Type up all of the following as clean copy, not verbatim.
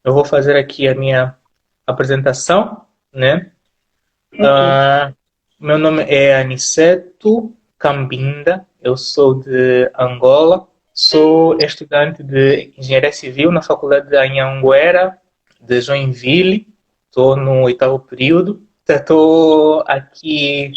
eu vou fazer aqui a minha apresentação, né? Ok. Meu nome é Aniceto Cambinda, eu sou de Angola, sou estudante de Engenharia Civil na Faculdade de Anhanguera, de Joinville, estou no oitavo período. Estou aqui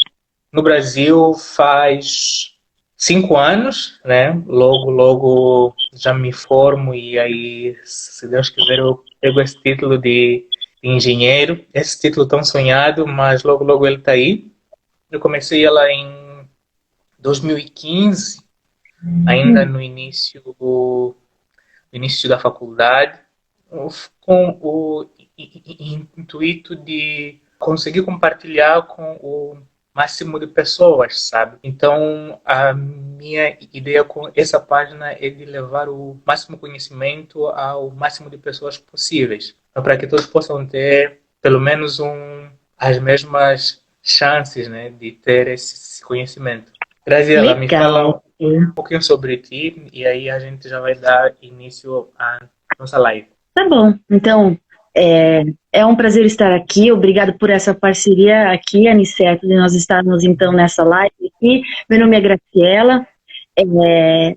no Brasil faz 5 anos, né? Logo já me formo e aí, se Deus quiser, eu pego esse título de engenheiro. Esse título tão sonhado, mas logo ele está aí. Eu comecei ela em 2015, ainda Hum, no início da faculdade, com o intuito de conseguir compartilhar com o máximo de pessoas, sabe? Então, a minha ideia com essa página é de levar o máximo conhecimento ao máximo de pessoas possíveis, para que todos possam ter pelo menos as mesmas chances, né, de ter esse conhecimento. Graziela, me legal. fala um pouquinho sobre ti e aí a gente já vai dar início à nossa live. Tá bom. Então, é, é um prazer estar aqui. Obrigado por essa parceria aqui, Aniceto, de nós estarmos então nessa live aqui. Meu nome é Graciela,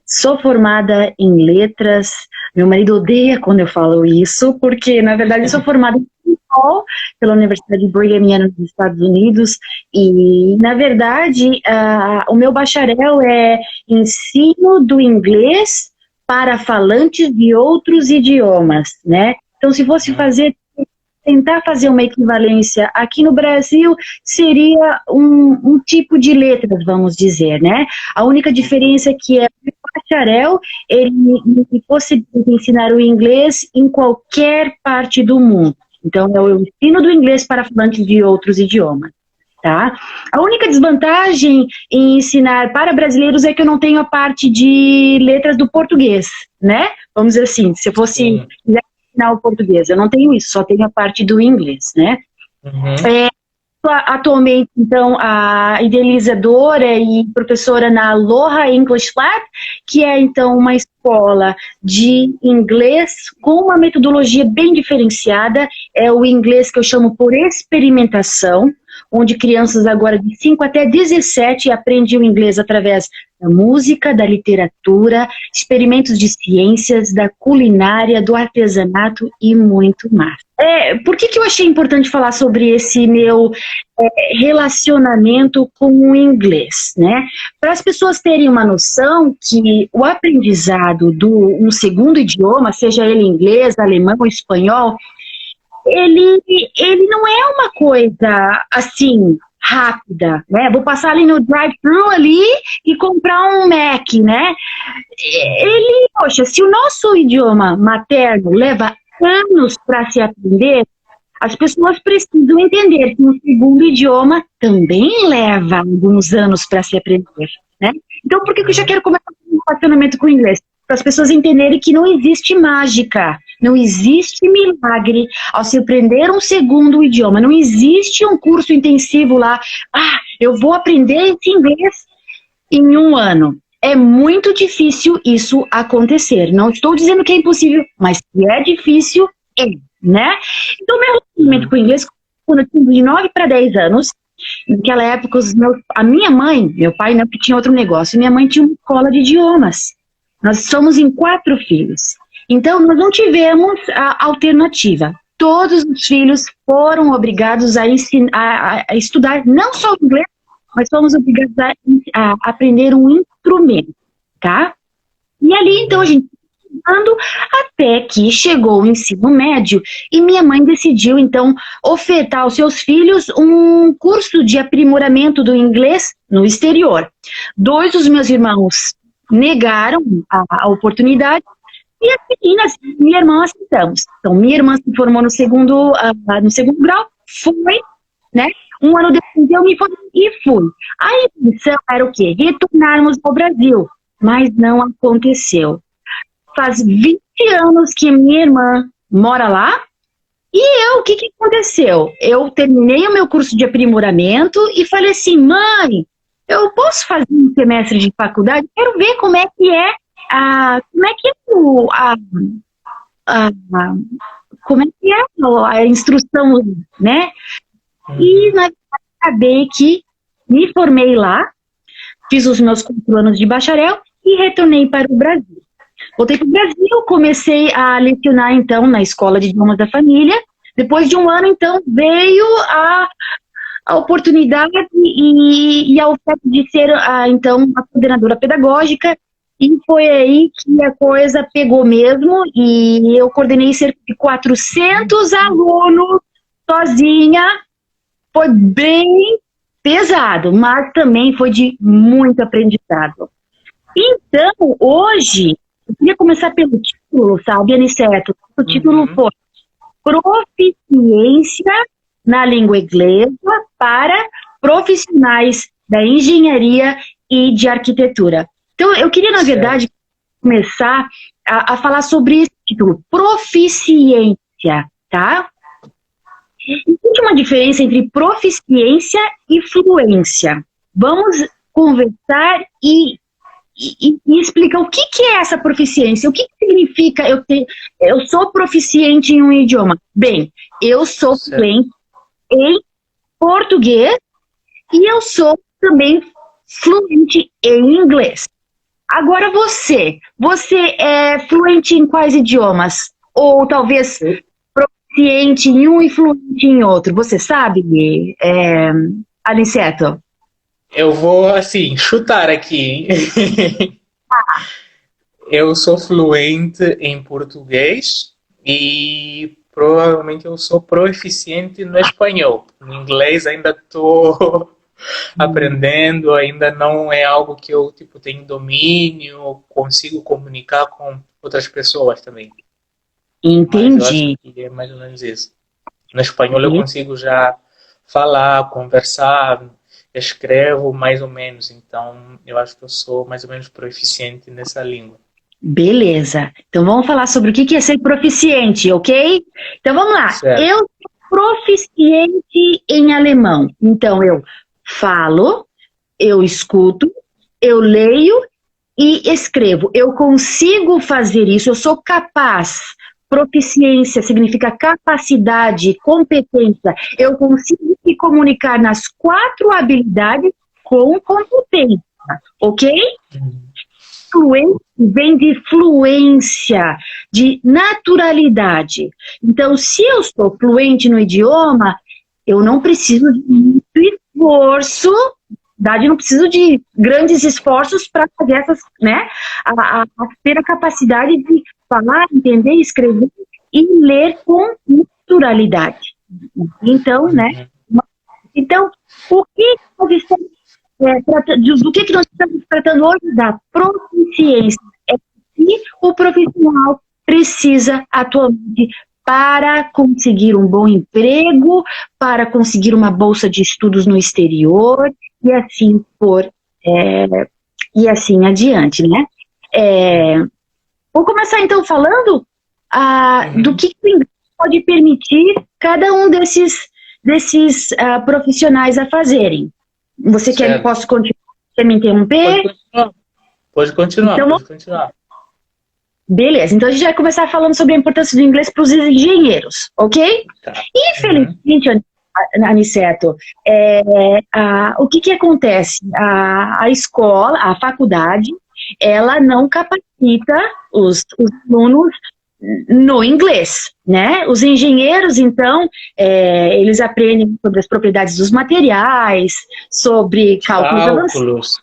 sou formada em letras. Meu marido odeia quando eu falo isso, porque na verdade eu sou formada em espanhol pela Universidade de Brigham Young nos Estados Unidos e na verdade o meu bacharel é ensino do inglês para falantes de outros idiomas, né? Então, se fosse Uhum. tentar fazer uma equivalência aqui no Brasil, seria um tipo de letras, vamos dizer, né? A única diferença é que o bacharel, ele me possibilita ensinar o inglês em qualquer parte do mundo. Então, é o ensino do inglês para falantes de outros idiomas. Tá? A única desvantagem em ensinar para brasileiros é que eu não tenho a parte de letras do português, né? Vamos dizer assim, se eu fosse Sim. ensinar o português, eu não tenho isso, só tenho a parte do inglês, né? Uhum. Atualmente, então, a idealizadora e professora na Aloha English Lab, que é, então, uma escola de inglês com uma metodologia bem diferenciada, é o inglês que eu chamo por experimentação, onde crianças agora de 5 até 17 aprendem o inglês através da música, da literatura, experimentos de ciências, da culinária, do artesanato e muito mais. Por que eu achei importante falar sobre esse meu relacionamento com o inglês, né? Para as pessoas terem uma noção que o aprendizado de um segundo idioma, seja ele inglês, alemão ou espanhol, ele, ele não é uma coisa assim rápida, né? Vou passar ali no drive-thru ali e comprar um Mac, né? Poxa, se o nosso idioma materno leva anos para se aprender, as pessoas precisam entender que um segundo idioma também leva alguns anos para se aprender, né? Então, por que eu já Uhum. quero começar um relacionamento com o inglês? Para as pessoas entenderem que não existe mágica, não existe milagre ao se aprender um segundo idioma, não existe um curso intensivo lá, eu vou aprender esse inglês em um ano. É muito difícil isso acontecer. Não estou dizendo que é impossível, mas que é difícil, é, né? Então, meu relacionamento Uhum. com o inglês, quando eu tinha de 9 para 10 anos, naquela época, a minha mãe, meu pai não, que tinha outro negócio, minha mãe tinha uma escola de idiomas. Nós somos em 4 filhos. Então, nós não tivemos a alternativa. Todos os filhos foram obrigados a estudar não só o inglês, mas fomos obrigados a aprender um instrumento, tá? E ali, então, a Uhum. gente estudando até que chegou o ensino médio e minha mãe decidiu, então, ofertar aos seus filhos um curso de aprimoramento do inglês no exterior. Dois dos meus irmãos negaram a oportunidade e as meninas, minha irmã, aceitamos. Então, minha irmã se formou no segundo grau, foi, né? Um ano depois eu me formei e fui. A intenção era o quê? Retornarmos ao Brasil, mas não aconteceu. Faz 20 anos que minha irmã mora lá e o que aconteceu? Eu terminei o meu curso de aprimoramento e falei assim, mãe, eu posso fazer um semestre de faculdade? Quero ver como é que é a, como é que é a instrução, né? E na verdade, acabei que me formei lá, fiz os meus 4 anos de bacharel e retornei para o Brasil. Voltei para o Brasil, comecei a lecionar, então, na Escola de Idiomas da Família. Depois de um ano, então, veio a oportunidade e a oferta de ser, então, a coordenadora pedagógica. E foi aí que a coisa pegou mesmo. E eu coordenei cerca de 400 alunos sozinha. Foi bem pesado, mas também foi de muito aprendizado. Então, hoje, eu queria começar pelo título, sabe, Aniceto? O título foi Proficiência na Língua Inglesa para Profissionais da Engenharia e de Arquitetura. Então, eu queria, na verdade, começar a falar sobre esse título, proficiência, tá? Existe uma diferença entre proficiência e fluência. Vamos conversar e explicar o que é essa proficiência, o que significa eu sou proficiente em um idioma. Bem, eu sou fluente em português e eu sou também fluente em inglês. Agora você é fluente em quais idiomas? Ou talvez proficiente em um e fluente em outro? Você sabe, Aniceto? Eu vou, assim, chutar aqui. Eu sou fluente em português e provavelmente eu sou proficiente no espanhol. No inglês ainda estou aprendendo, ainda não é algo que eu tenho domínio, consigo comunicar com outras pessoas também. Entendi. Mas eu acho que é mais ou menos isso. No espanhol eu consigo já falar, conversar, escrevo mais ou menos, então eu acho que eu sou mais ou menos proficiente nessa língua. Beleza, então vamos falar sobre o que é ser proficiente, ok? Então vamos lá, Certo. Eu sou proficiente em alemão, então eu falo, eu escuto, eu leio e escrevo, eu consigo fazer isso, eu sou capaz. Proficiência significa capacidade, competência. Eu consigo me comunicar nas 4 habilidades com competência, ok? Fluência vem de fluência, de naturalidade. Então, se eu sou fluente no idioma, eu não preciso de muito esforço, não preciso de grandes esforços para fazer essas, né? Ter a capacidade de falar, entender, escrever e ler com naturalidade. Então, né? Então, o que nós estamos do que nós estamos tratando hoje? Da proficiência. É que o profissional precisa atualmente para conseguir um bom emprego, para conseguir uma bolsa de estudos no exterior e assim e assim adiante, né? Vou começar então falando do que o inglês pode permitir cada um desses profissionais a fazerem. Você quer que posso continuar? Quer me interromper? Pode continuar. Então, pode continuar. Beleza, então a gente vai começar falando sobre a importância do inglês para os engenheiros, ok? Tá. Infelizmente, Aniceto, o que acontece? A escola, a faculdade, ela não capacita os alunos no inglês, né? Os engenheiros, então, eles aprendem sobre as propriedades dos materiais, sobre cálculos avançados.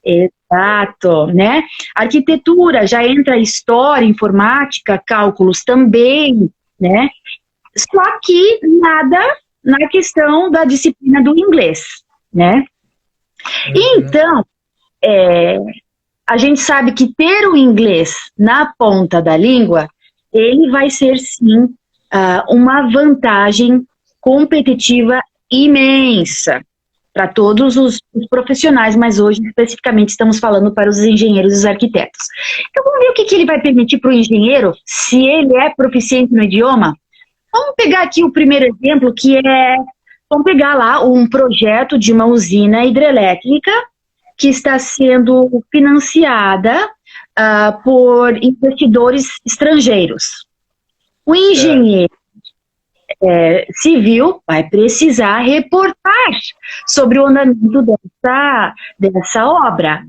Exato, né? Arquitetura, já entra história, informática, cálculos também, né? Só que nada na questão da disciplina do inglês, né? Então, a gente sabe que ter o inglês na ponta da língua, ele vai ser, sim, uma vantagem competitiva imensa para todos os profissionais, mas hoje, especificamente, estamos falando para os engenheiros e os arquitetos. Então, vamos ver o que ele vai permitir para o engenheiro, se ele é proficiente no idioma. Vamos pegar aqui o primeiro exemplo, vamos pegar lá um projeto de uma usina hidrelétrica, que está sendo financiada por investidores estrangeiros. O engenheiro civil vai precisar reportar sobre o andamento dessa obra.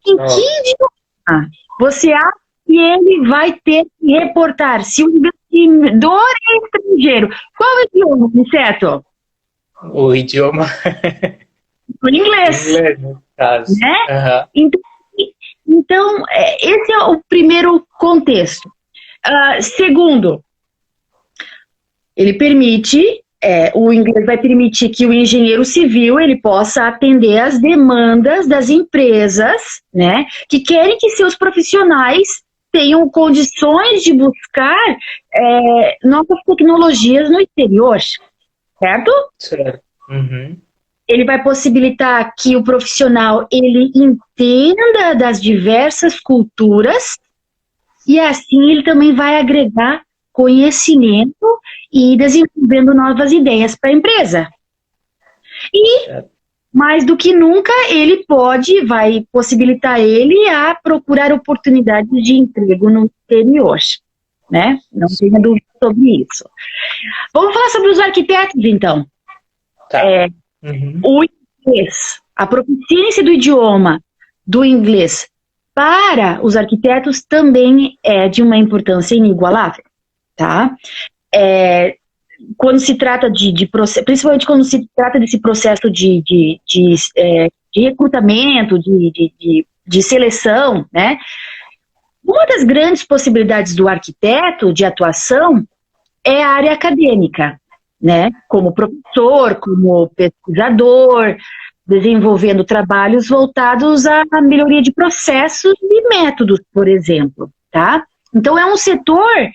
Em que idioma você acha que ele vai ter que reportar? Se o investidor é estrangeiro, qual é o idioma, Niceto? O idioma O inglês. inglês, no caso. Né? Então, esse é o primeiro contexto. Segundo, ele permite, o inglês vai permitir que o engenheiro civil ele possa atender às demandas das empresas, né, que querem que seus profissionais tenham condições de buscar novas tecnologias no exterior, certo? Certo. Uhum. Ele vai possibilitar que o profissional ele entenda das diversas culturas e assim ele também vai agregar conhecimento e desenvolvendo novas ideias para a empresa. E, mais do que nunca, ele vai possibilitar ele a procurar oportunidades de emprego no exterior, né? Não tenha dúvida sobre isso. Vamos falar sobre os arquitetos, então. Tá. O inglês, a proficiência do idioma do inglês para os arquitetos também é de uma importância inigualável, tá? Quando se trata principalmente quando se trata desse processo de recrutamento, de seleção, né? Uma das grandes possibilidades do arquiteto de atuação é a área acadêmica, né? Como professor, como pesquisador, desenvolvendo trabalhos voltados à melhoria de processos e métodos, por exemplo, tá? Então é um setor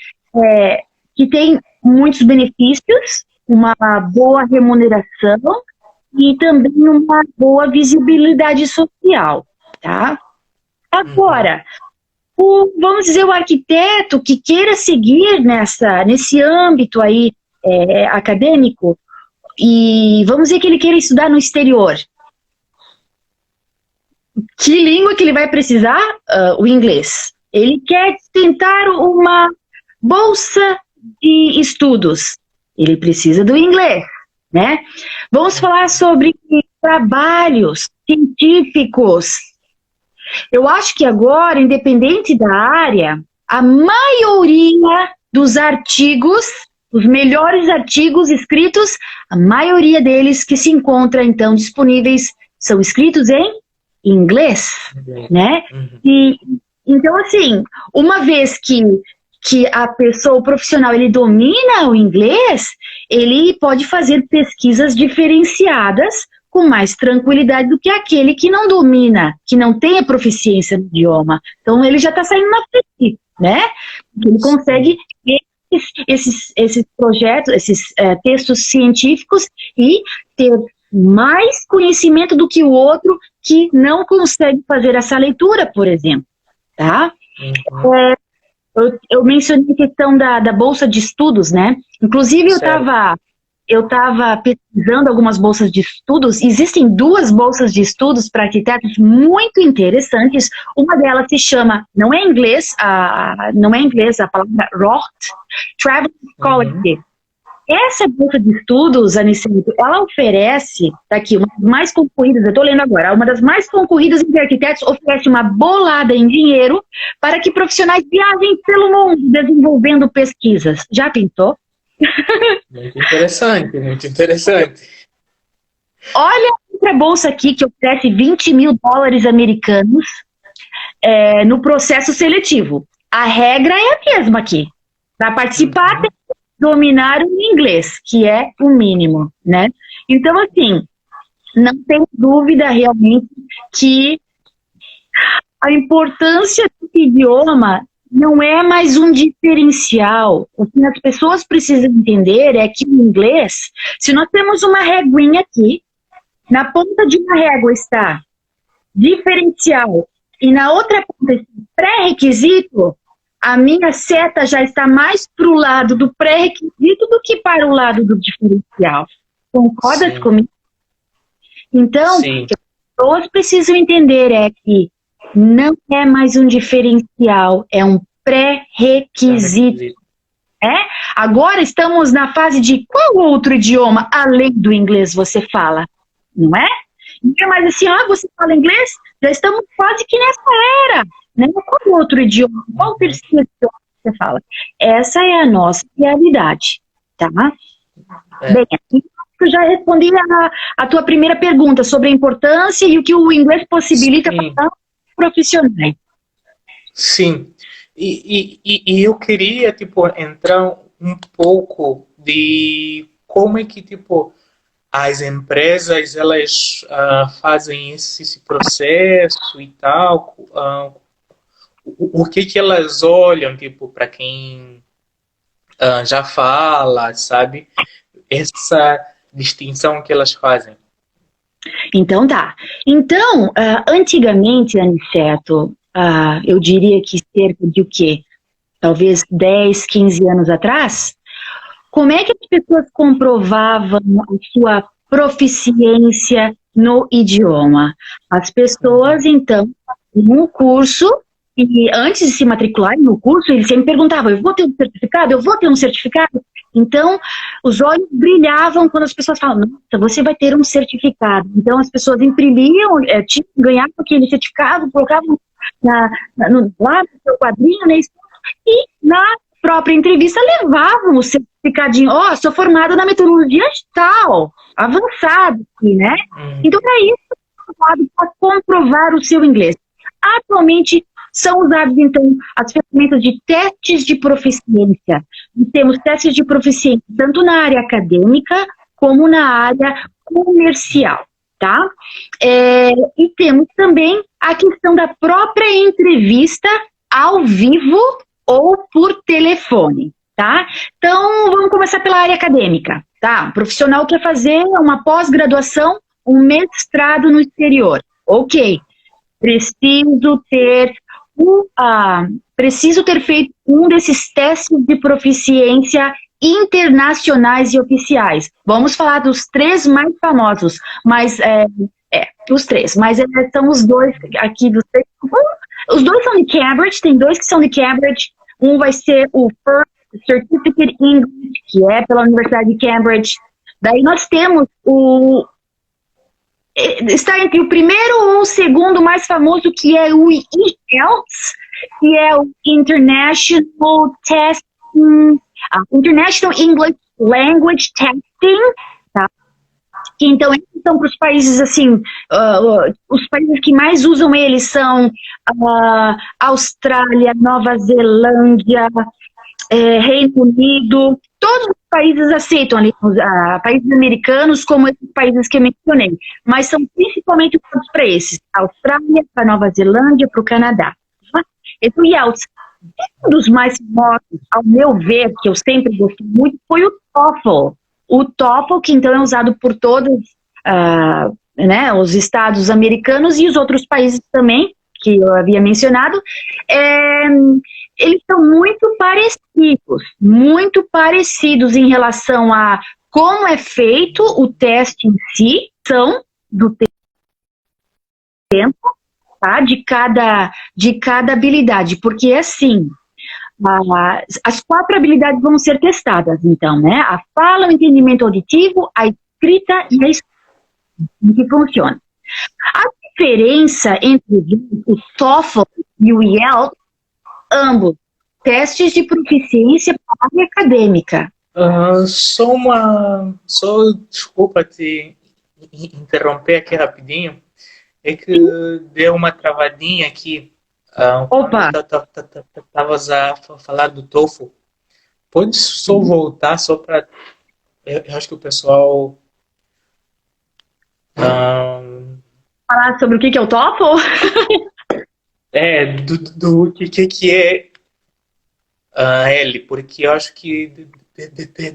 que tem muitos benefícios, uma boa remuneração e também uma boa visibilidade social, tá? Agora, vamos dizer, o arquiteto que queira seguir nesse âmbito aí acadêmico, e vamos dizer que ele queira estudar no exterior. Que língua que ele vai precisar? O inglês. Ele quer tentar uma bolsa de estudos. Ele precisa do inglês, né? Vamos falar sobre trabalhos científicos. Eu acho que agora, independente da área, a maioria dos artigos, os melhores artigos escritos, a maioria deles que se encontram, então, disponíveis, são escritos em inglês, né? Então, assim, uma vez que a pessoa, o profissional, ele domina o inglês, ele pode fazer pesquisas diferenciadas com mais tranquilidade do que aquele que não domina, que não tem a proficiência no idioma. Então, ele já está saindo na frente, né? Ele consegue ver esses projetos, esses textos científicos e ter mais conhecimento do que o outro que não consegue fazer essa leitura, por exemplo, tá? Eu mencionei a questão da bolsa de estudos, né? Inclusive, eu estava pesquisando algumas bolsas de estudos. Existem 2 bolsas de estudos para arquitetos muito interessantes. Uma delas se chama, não é inglês a palavra ROT, Travel Scholarship. Essa bolsa de estudos, Aniceto, ela oferece, tá aqui, uma das mais concorridas, eu estou lendo agora, uma das mais concorridas entre arquitetos, oferece uma bolada em dinheiro para que profissionais viajem pelo mundo desenvolvendo pesquisas. Já pintou? Muito interessante, muito interessante. Olha outra bolsa aqui que oferece $20 mil americanos no processo seletivo. A regra é a mesma aqui. Para participar, tem que dominar o inglês, que é o mínimo, né? Então, assim, não tem dúvida realmente que a importância do idioma não é mais um diferencial. O que as pessoas precisam entender é que o inglês, se nós temos uma reguinha aqui, na ponta de uma régua está diferencial e na outra ponta está pré-requisito, a minha seta já está mais para o lado do pré-requisito do que para o lado do diferencial. Concordas comigo? Então, o que as pessoas precisam entender é que não é mais um diferencial, é um pré-requisito. É? Agora estamos na fase de qual outro idioma, além do inglês, você fala? Não é? Então, mas assim, você fala inglês? Já estamos quase que nessa era. Né? Qual outro idioma? Qual terceiro idioma você fala? Essa é a nossa realidade. Tá? Bem, aqui eu já respondi a tua primeira pergunta sobre a importância e o que o inglês possibilita para profissionais. Sim. E eu queria, tipo, entrar um pouco de como é que, tipo, as empresas, elas fazem esse processo e tal, o que elas olham, tipo, para quem já fala, sabe? Essa distinção que elas fazem. Então tá. Então, antigamente, Aniceto, eu diria que cerca de o quê? Talvez 10, 15 anos atrás, como é que as pessoas comprovavam a sua proficiência no idioma? As pessoas, então, faziam um curso, e antes de se matricularem no curso, eles sempre perguntavam, eu vou ter um certificado? Eu vou ter um certificado? Então, os olhos brilhavam quando as pessoas falavam, nossa, você vai ter um certificado. Então, as pessoas imprimiam, ganhavam aquele certificado, colocavam lá no seu quadrinho, né? E na própria entrevista levavam o certificadinho, sou formada na metodologia tal, avançado aqui, né? Então, para isso, para comprovar o seu inglês. Atualmente, são usados, então, as ferramentas de testes de proficiência. E temos testes de proficiência tanto na área acadêmica como na área comercial, tá? E temos também a questão da própria entrevista ao vivo ou por telefone, tá? Então, vamos começar pela área acadêmica, tá? O profissional quer fazer uma pós-graduação, um mestrado no exterior. Ok, preciso ter feito um desses testes de proficiência internacionais e oficiais. Vamos falar dos 3 mais famosos, mas os 3, mas são os 2 aqui dos 3. Os 2 são de Cambridge, tem 2 que são de Cambridge. Um vai ser o First Certificate English, que é pela Universidade de Cambridge. Daí nós temos está entre o primeiro ou o segundo mais famoso, que é o IELTS, que é o International English Language Testing, tá? Então, esses são para os países, assim, os países que mais usam eles são Austrália, Nova Zelândia, Reino Unido, todos os países aceitam ali, países americanos, como esses países que eu mencionei, mas são principalmente para esses, Austrália, para Nova Zelândia, para o Canadá. Esse IELTS, um dos mais famosos, ao meu ver, que eu sempre gostei muito, foi o TOEFL. O TOEFL, que então é usado por todos os estados americanos e os outros países também, que eu havia mencionado, eles são muito parecidos em relação a como é feito o teste em si, são do tempo, tá, de cada habilidade, porque assim, as 4 habilidades vão ser testadas, então, né, a fala, o entendimento auditivo, a escrita e a escuta, que funciona. A diferença entre o TOEFL e o IELTS, ambos testes de proficiência para a área acadêmica. Só desculpa te interromper aqui rapidinho, é que deu uma travadinha aqui. Opa! Estavas a falar do TOEFL. Pode só voltar, só para... Eu acho que o pessoal... Falar sobre o que é o TOEFL? Do que é L, porque eu acho que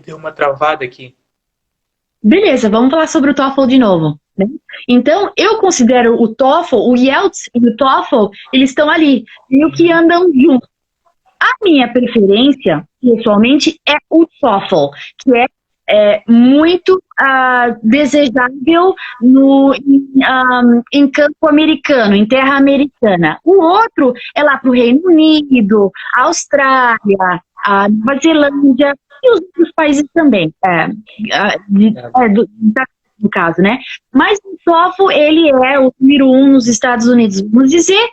deu uma travada aqui. Beleza, vamos falar sobre o TOEFL de novo. Né? Então, eu considero o TOEFL, o IELTS e o TOEFL, eles estão ali, e o que andam juntos. A minha preferência, pessoalmente, é o TOEFL, que é muito desejável em campo americano, em terra americana. O outro é lá para o Reino Unido, Austrália, a Nova Zelândia e os outros países também, no caso, né? Mas o TOEFL, ele é o número 1 nos Estados Unidos, vamos dizer.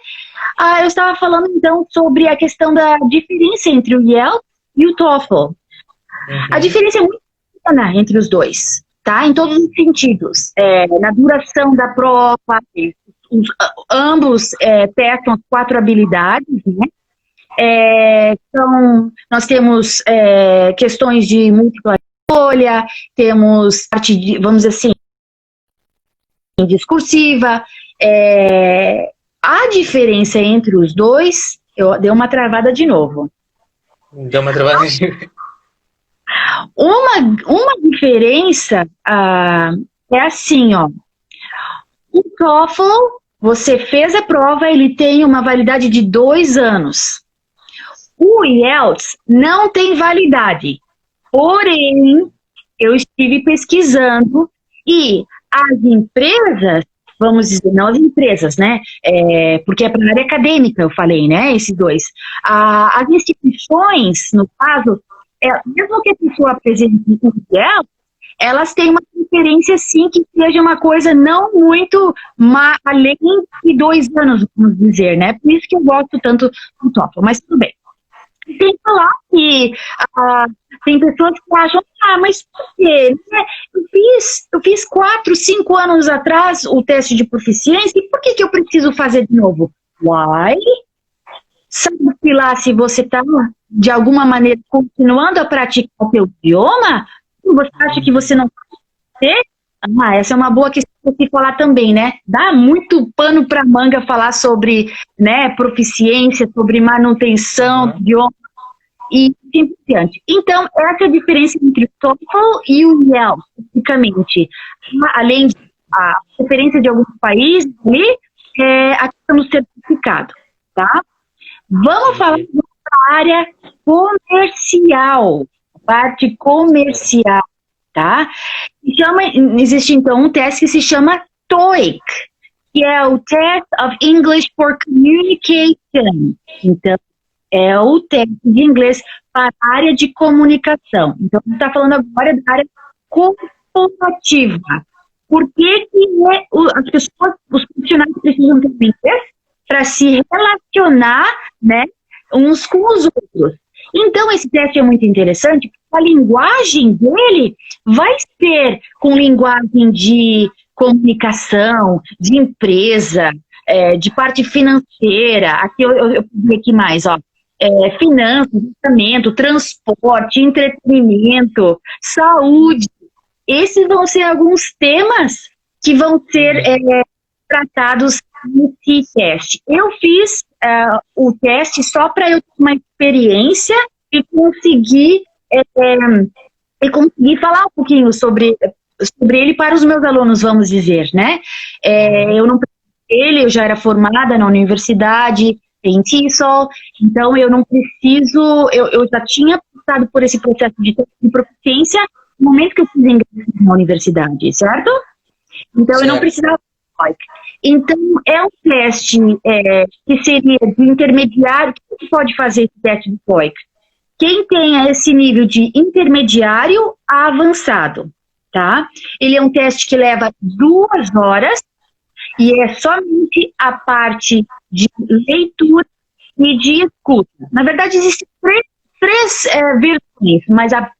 Eu estava falando, então, sobre a questão da diferença entre o IELTS e o TOEFL. A diferença é muito pequena entre os dois, tá? Em todos os sentidos. Na duração da prova, ambos testam as 4 habilidades, né? Então, nós temos questões de múltipla escolha, temos parte de, vamos dizer assim, discursiva. A diferença entre os dois, eu dei uma travada de novo. Deu uma travada de novo. Uma diferença é assim, ó. O TOEFL, você fez a prova, ele tem uma validade de 2 anos. O IELTS não tem validade. Porém, eu estive pesquisando e as empresas, vamos dizer, não as empresas, né? Porque é para a área acadêmica, eu falei, né? Esses dois. As instituições, no caso, mesmo que a pessoa apresente um IELTS, elas têm uma preferência, sim, que seja uma coisa não muito além de 2 anos, vamos dizer, né? Por isso que eu gosto tanto do TOEFL, mas tudo bem. Tem que falar que tem pessoas que acham, mas por quê? Eu fiz 4, 5 anos atrás o teste de proficiência, e por que eu preciso fazer de novo? Why? Sabe que lá, se você está, de alguma maneira, continuando a praticar o seu idioma, você acha que você não pode ter? Essa é uma boa questão de falar também, né? Dá muito pano para manga falar sobre, né, proficiência, sobre manutenção do idioma e assim por diante. Então, essa é a diferença entre o TOEFL e o IELTS, especificamente. Além da referência de alguns países, a questão do certificado, tá? Vamos falar da área comercial, parte comercial, tá? Existe, então, um teste que se chama TOEIC, que é o Test of English for Communication. Então, é o teste de inglês para a área de comunicação. Então, a gente está falando agora da área corporativa. Por que as pessoas, os profissionais precisam ter inglês? Para se relacionar, né, uns com os outros. Então, esse teste é muito interessante, porque a linguagem dele vai ser com linguagem de comunicação, de empresa, de parte financeira. Aqui eu vi aqui mais, ó. Finanças, orçamento, transporte, entretenimento, saúde. Esses vão ser alguns temas que vão ser tratados nesse teste. Eu fiz o teste só para eu ter uma experiência e conseguir falar um pouquinho sobre ele para os meus alunos, vamos dizer, né? Eu não eu já era formada na universidade em TESOL, então eu não preciso, eu já tinha passado por esse processo de proficiência no momento que eu fiz inglês na universidade, certo? Então certo. Eu não precisava. Então, é um teste que seria de intermediário. Quem pode fazer esse teste de TOEIC? Quem tenha esse nível de intermediário a avançado, tá? Ele é um teste que leva 2 horas e é somente a parte de leitura e de escuta. Na verdade, existem três versões, mas a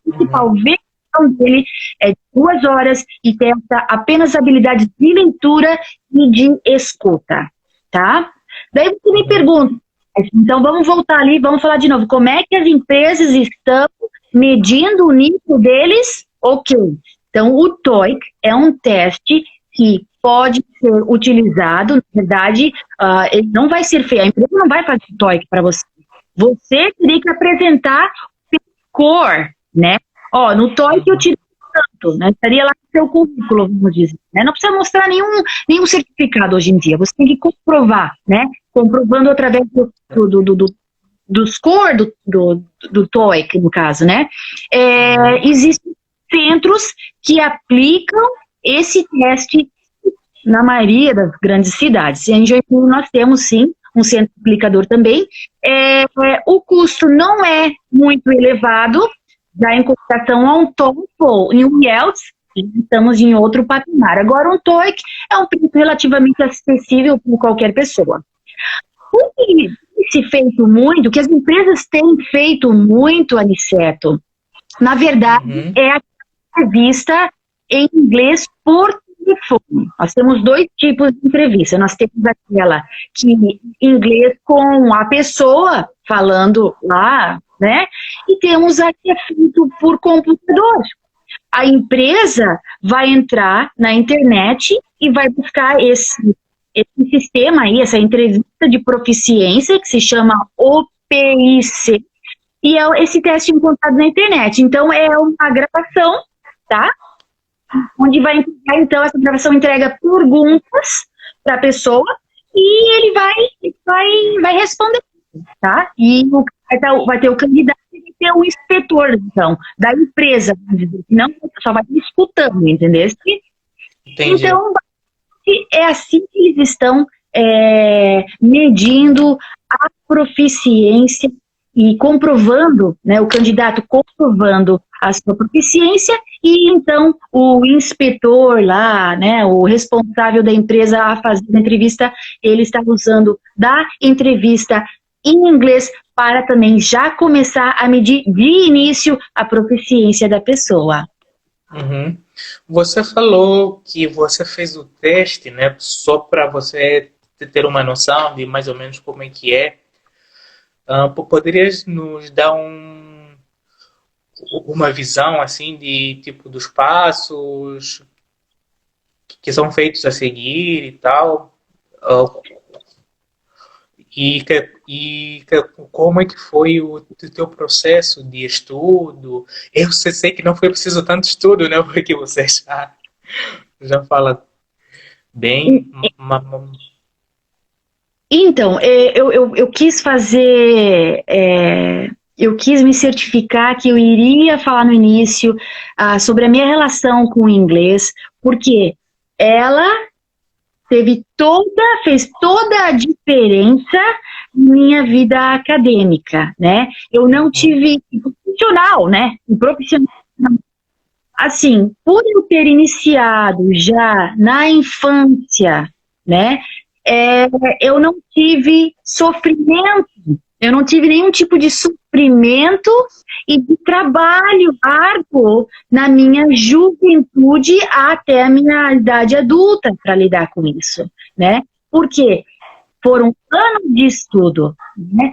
principal versão dele é 2 horas e testa apenas habilidades de leitura e de escuta, tá? Daí você me pergunta, então vamos voltar ali, vamos falar de novo, como é que as empresas estão medindo o nível deles? Ok, então o TOEIC é um teste que pode ser utilizado, na verdade, ele não vai ser feito, a empresa não vai fazer TOEIC para você. Você teria que apresentar o seu score, né? Ó, no TOEIC eu tirei tanto, né? Estaria lá no seu currículo, vamos dizer, né? Não precisa mostrar nenhum certificado hoje em dia, você tem que comprovar, né? Comprovando através do score do TOEIC, no caso, né? Existem centros que aplicam esse teste na maioria das grandes cidades. E em Joinville nós temos, sim, um centro aplicador também. O custo não é muito elevado, já em comparação a um TOEFL e um IELTS, estamos em outro patamar. Agora, um TOEIC é um preço relativamente acessível para qualquer pessoa. O que se feito muito, que as empresas têm feito muito, Aniceto, na verdade, é a entrevista em inglês por telefone. Nós temos 2 tipos de entrevista. Nós temos aquela que em inglês com a pessoa falando lá, né? E temos a que é feito por computador. A empresa vai entrar na internet e vai buscar esse sistema aí, essa entrevista de proficiência, que se chama OPIC, e é esse teste encontrado na internet. Então, é uma gravação, tá? Onde vai entregar, então, essa gravação entrega perguntas para a pessoa e ele vai responder, tá? E vai ter o candidato e vai ter o inspetor, então, da empresa, não só vai escutando, entendeu? Entendi. Então, é assim que eles estão medindo a proficiência e comprovando, né, o candidato comprovando a sua proficiência, e então o inspetor lá, né, o responsável da empresa a fazer a entrevista, ele está usando da entrevista em inglês para também já começar a medir de início a proficiência da pessoa. Uhum. Você falou que você fez o teste, né, só para você ter uma noção de mais ou menos como é que é. Poderias nos dar uma visão assim de tipo dos passos que são feitos a seguir e tal, e como é que foi o teu processo de estudo? Eu sei que não foi preciso tanto estudo, né? Porque você já fala bem. Então, eu quis fazer, eu quis me certificar que eu iria falar no início sobre a minha relação com o inglês, porque ela fez toda a diferença na minha vida acadêmica, né? Eu não tive profissional, né? Profissional. Assim, por eu ter iniciado já na infância, né? Eu não tive sofrimento, eu não tive nenhum tipo de sofrimento e de trabalho árduo na minha juventude até a minha idade adulta para lidar com isso, né? Porque foram anos de estudo, né?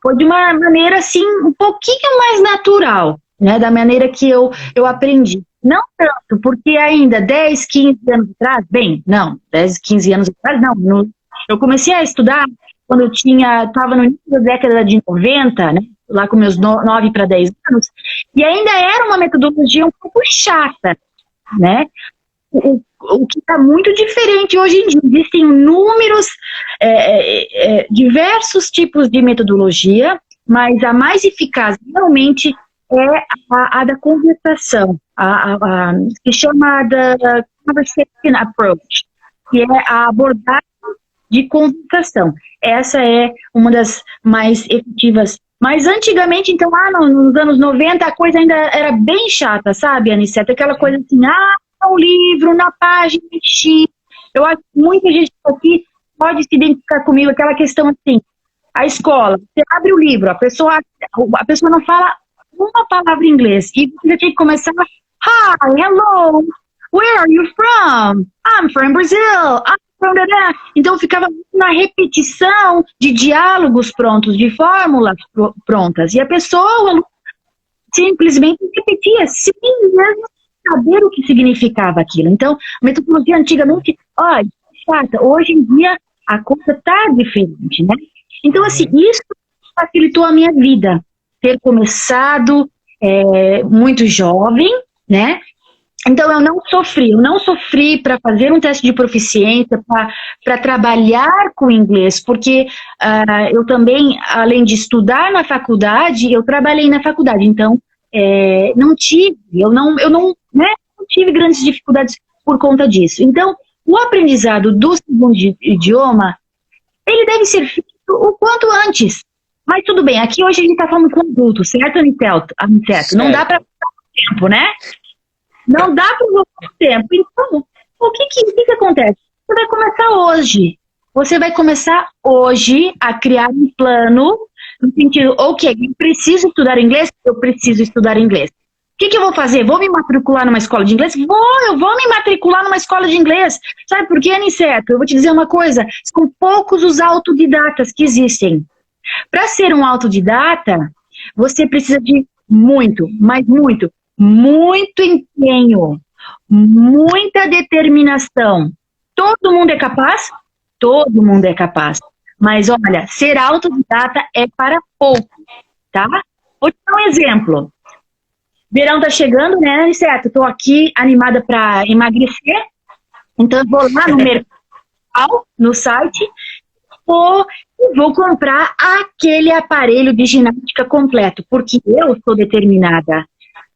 Foi de uma maneira assim um pouquinho mais natural, né? Da maneira que eu aprendi. Não tanto, porque ainda 10, 15 anos atrás, 10, 15 anos atrás, não. Eu comecei a estudar quando eu estava no início da década de 90, né, lá com meus 9 para 10 anos, e ainda era uma metodologia um pouco chata, né? O que está muito diferente hoje em dia. Existem diversos tipos de metodologia, mas a mais eficaz realmente é a da conversação, que chama da Conversation Approach, que é a abordagem de conversação. Essa é uma das mais efetivas. Mas antigamente, então, nos anos 90, a coisa ainda era bem chata, sabe, Aniceto? Aquela coisa assim, um livro na página X. Eu acho que muita gente aqui pode se identificar comigo, aquela questão assim, a escola, você abre o livro, a pessoa não fala uma palavra em inglês, e você tem que começar, hi, hello, where are you from? I'm from Brazil, I'm from da. Então ficava na repetição de diálogos prontos, de fórmulas prontas, e a pessoa simplesmente repetia, sem mesmo saber o que significava aquilo. Então, a metodologia antigamente, chata, hoje em dia a coisa está diferente, né? Então, assim, isso facilitou a minha vida, ter começado muito jovem, né? Então, eu não sofri para fazer um teste de proficiência, para trabalhar com inglês, porque eu também, além de estudar na faculdade, eu trabalhei na faculdade, então, não tive grandes dificuldades por conta disso. Então, o aprendizado do segundo idioma, ele deve ser feito o quanto antes. Mas tudo bem, aqui hoje a gente está falando com adultos, certo, Aniceto? Não dá para tempo, né? Não dá para voltar o tempo. Então, o que acontece? Você vai começar hoje. Você vai começar hoje a criar um plano no sentido, ok, eu preciso estudar inglês? Eu preciso estudar inglês. O que eu vou fazer? Vou me matricular numa escola de inglês? Eu vou me matricular numa escola de inglês. Sabe por quê, Aniceto? Eu vou te dizer uma coisa, são poucos os autodidatas que existem. Para ser um autodidata, você precisa de muito, mas muito empenho, muita determinação. Todo mundo é capaz? Todo mundo é capaz. Mas olha, ser autodidata é para poucos, tá? Vou te dar um exemplo. Verão tá chegando, né, Aniceto? Tô aqui animada para emagrecer. Então eu vou lá no mercado, no site, vou comprar aquele aparelho de ginástica completo, porque eu sou determinada,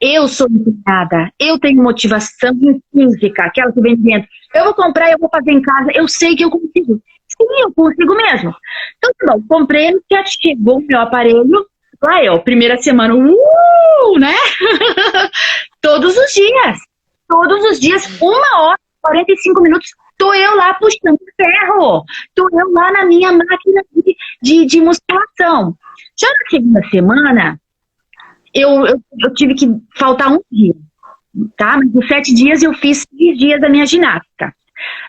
eu sou empenhada, eu tenho motivação intrínseca, aquela que vem dentro. Eu vou comprar, eu vou fazer em casa, eu sei que eu consigo. Sim, eu consigo mesmo. Então, tá bom, comprei, já chegou o meu aparelho, lá primeira semana, né? Todos os dias, 1 hora, 45 minutos, tô eu lá puxando ferro, tô eu lá na minha máquina de musculação. Já na segunda semana, eu tive que faltar um dia, tá? Mas nos 7 dias eu fiz 6 dias da minha ginástica.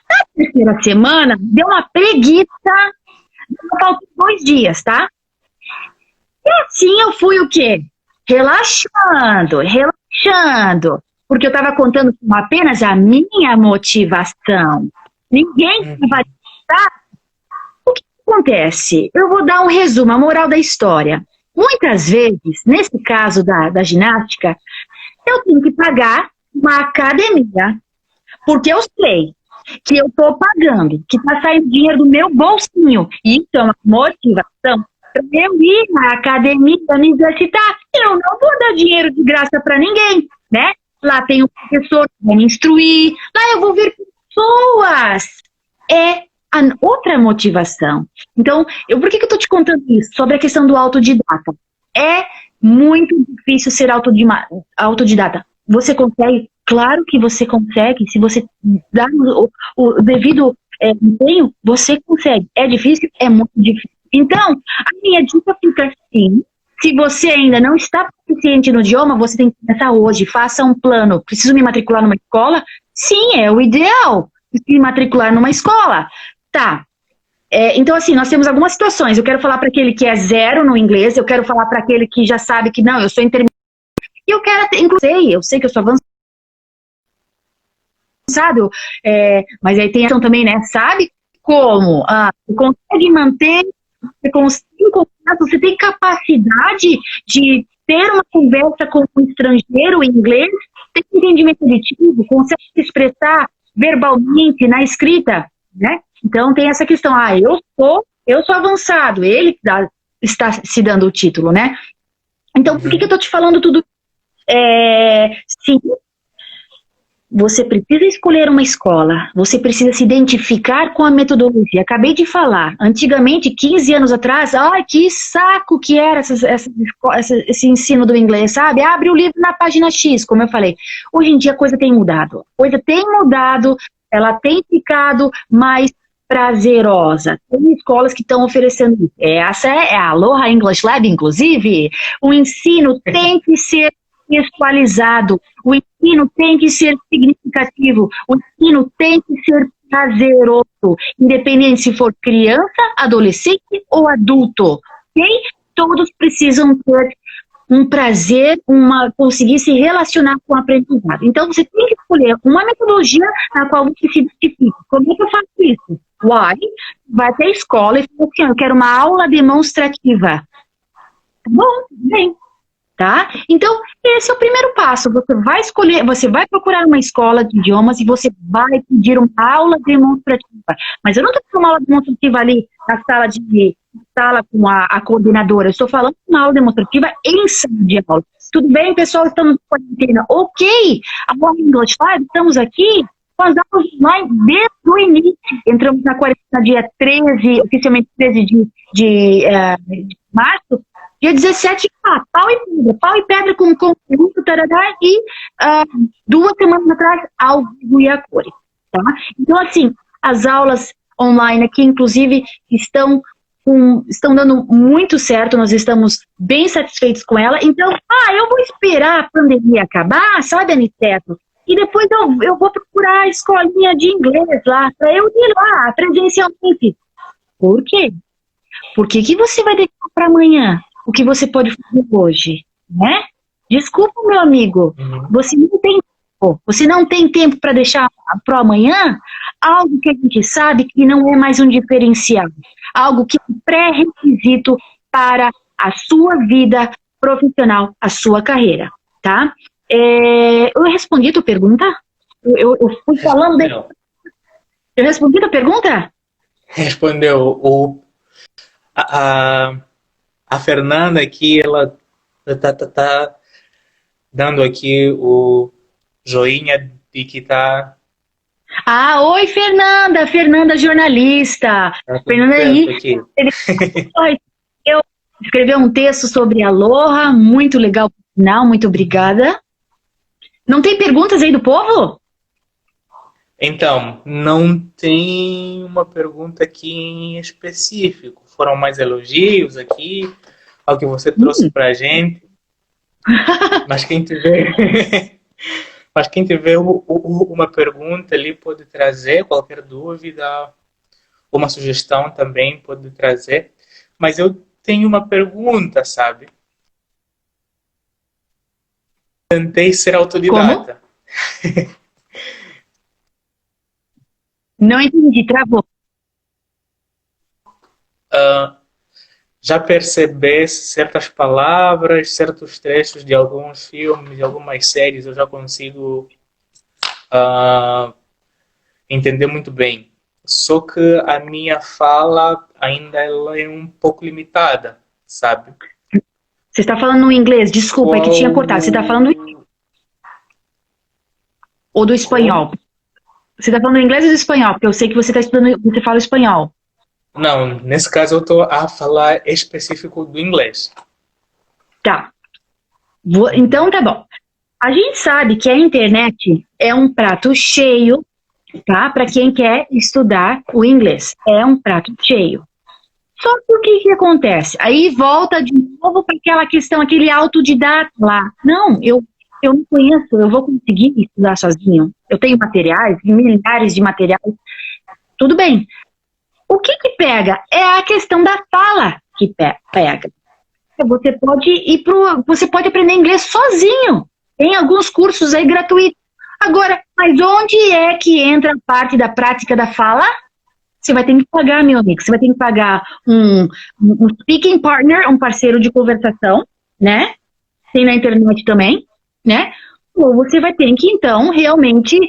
Na terceira semana, deu uma preguiça, faltou 2 dias, tá? E assim eu fui o quê? Relaxando, porque eu estava contando com apenas a minha motivação. Ninguém vai dar. O que acontece? Eu vou dar um resumo, a moral da história. Muitas vezes, nesse caso da ginástica, eu tenho que pagar uma academia, porque eu sei que eu estou pagando, que está saindo dinheiro do meu bolsinho. Então, a motivação para eu ir na academia me exercitar, eu não vou dar dinheiro de graça para ninguém, né? Lá tem um professor que vai me instruir, lá eu vou ver pessoas. É a outra motivação. Então, por que eu estou te contando isso? Sobre a questão do autodidata. É muito difícil ser autodidata. Você consegue? Claro que você consegue. Se você dá o devido empenho, você consegue. É difícil? É muito difícil. Então, a minha dica fica assim. Se você ainda não está proficiente no idioma, você tem que começar hoje. Faça um plano. Preciso me matricular numa escola? Sim, é o ideal. Se matricular numa escola. Tá. Então, assim, nós temos algumas situações. Eu quero falar para aquele que é 0 no inglês. Eu quero falar para aquele que já sabe que não, eu sou intermediário. E eu quero, inclusive, eu sei que eu sou avançado. Mas aí tem ação também, né? Sabe como? Você consegue manter, você tem capacidade de ter uma conversa com um estrangeiro em inglês, tem entendimento auditivo, consegue se expressar verbalmente na escrita, né? Então tem essa questão, eu sou avançado, ele está se dando o título, né? Então por que eu tô te falando tudo? Sim, você precisa escolher uma escola, você precisa se identificar com a metodologia. Acabei de falar, antigamente, 15 anos atrás, que saco que era esse ensino do inglês, sabe? Abre o livro na página X, como eu falei. Hoje em dia a coisa tem mudado. Ela tem ficado mais prazerosa. Tem escolas que estão oferecendo isso. Essa é a Aloha English Lab, inclusive. O ensino tem que ser textualizado, o ensino tem que ser significativo, o ensino tem que ser prazeroso, independente se for criança, adolescente ou adulto, ok? Todos precisam ter um prazer, conseguir se relacionar com o aprendizado. Então, você tem que escolher uma metodologia na qual você se identifica. Como é que eu faço isso? Vai até a escola e fala assim, eu quero uma aula demonstrativa. Tá bom, bem. Tá? Então, esse é o primeiro passo. Você vai procurar uma escola de idiomas e você vai pedir uma aula demonstrativa. Mas eu não estou falando uma aula demonstrativa ali na sala com a coordenadora. Eu estou falando de uma aula demonstrativa em sala de aula. Tudo bem, pessoal? Estamos em quarentena. Ok, a Aloha English Live, estamos aqui. com as aulas online desde o início. Entramos na quarentena dia 13, oficialmente 13 de março. Dia 17, pau e pedra com conteúdo, tarará, e 2 semanas atrás, ao vivo e a cores. Tá? Então, assim, as aulas online aqui, inclusive, estão dando muito certo, nós estamos bem satisfeitos com ela. Então, eu vou esperar a pandemia acabar, sabe, Aniceto? E depois eu vou procurar a escolinha de inglês lá, para eu ir lá presencialmente. Por quê? Por que você vai deixar para amanhã o que você pode fazer hoje, né? Desculpa, meu amigo, você não tem tempo para deixar para amanhã algo que a gente sabe que não é mais um diferencial, algo que é um pré-requisito para a sua vida profissional, a sua carreira, tá? Eu respondi a tua pergunta? Eu fui falando... Eu respondi a tua pergunta? Respondeu. A Fernanda aqui, ela tá dando aqui o joinha de que tá... Oi, Fernanda jornalista. Fernanda aí, eu escreveu um texto sobre Aloha, muito legal, muito obrigada. Não tem perguntas aí do povo? Então, não tem uma pergunta aqui em específico. Foram mais elogios aqui ao que você trouxe pra gente. Mas quem tiver uma pergunta ali pode trazer, qualquer dúvida, uma sugestão também pode trazer. Mas eu tenho uma pergunta, sabe? Tentei ser autodidata. Como? Não entendi, travou. Já percebesse certas palavras, certos trechos de alguns filmes, de algumas séries, eu já consigo entender muito bem. Só que a minha fala ainda ela é um pouco limitada, sabe? Você está falando no inglês? Desculpa, é que tinha cortado. Você está falando ou do espanhol? Você está falando do inglês ou do espanhol? Porque eu sei que você está estudando, você fala espanhol. Não, nesse caso eu estou a falar específico do inglês. Tá. Então tá bom. A gente sabe que a internet é um prato cheio, tá? Para quem quer estudar o inglês. É um prato cheio. Só que o que acontece? Aí volta de novo para aquela questão, aquele autodidata lá. Não, eu não conheço, eu vou conseguir estudar sozinho. Eu tenho materiais, milhares de materiais. Tudo bem. O que pega? É a questão da fala que pega. Você pode aprender inglês sozinho. Tem alguns cursos aí gratuitos. Agora, mas onde é que entra a parte da prática da fala? Você vai ter que pagar, meu amigo. Você vai ter que pagar um speaking partner, um parceiro de conversação, né? Tem na internet também, né? Ou você vai ter que, então, realmente,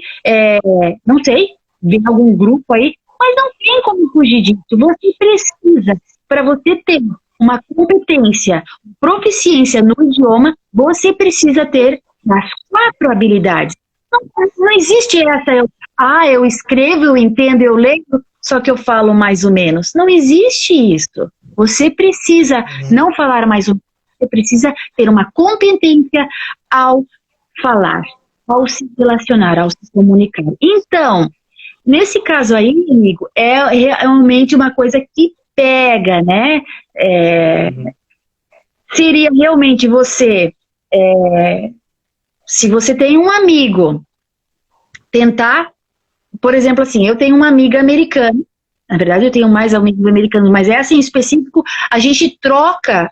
não sei, ver algum grupo aí, mas não tem como fugir disso. Você precisa, para você ter uma competência, proficiência no idioma, você precisa ter as 4 habilidades. Não existe essa, eu escrevo, eu entendo, eu leio, só que eu falo mais ou menos. Não existe isso. Você precisa não falar mais ou menos, você precisa ter uma competência ao falar, ao se relacionar, ao se comunicar. Então, nesse caso aí, amigo, é realmente uma coisa que pega, né? Seria realmente você, se você tem um amigo, tentar, por exemplo, assim, eu tenho uma amiga americana, na verdade eu tenho mais amigos americanos, mas essa em específico, a gente troca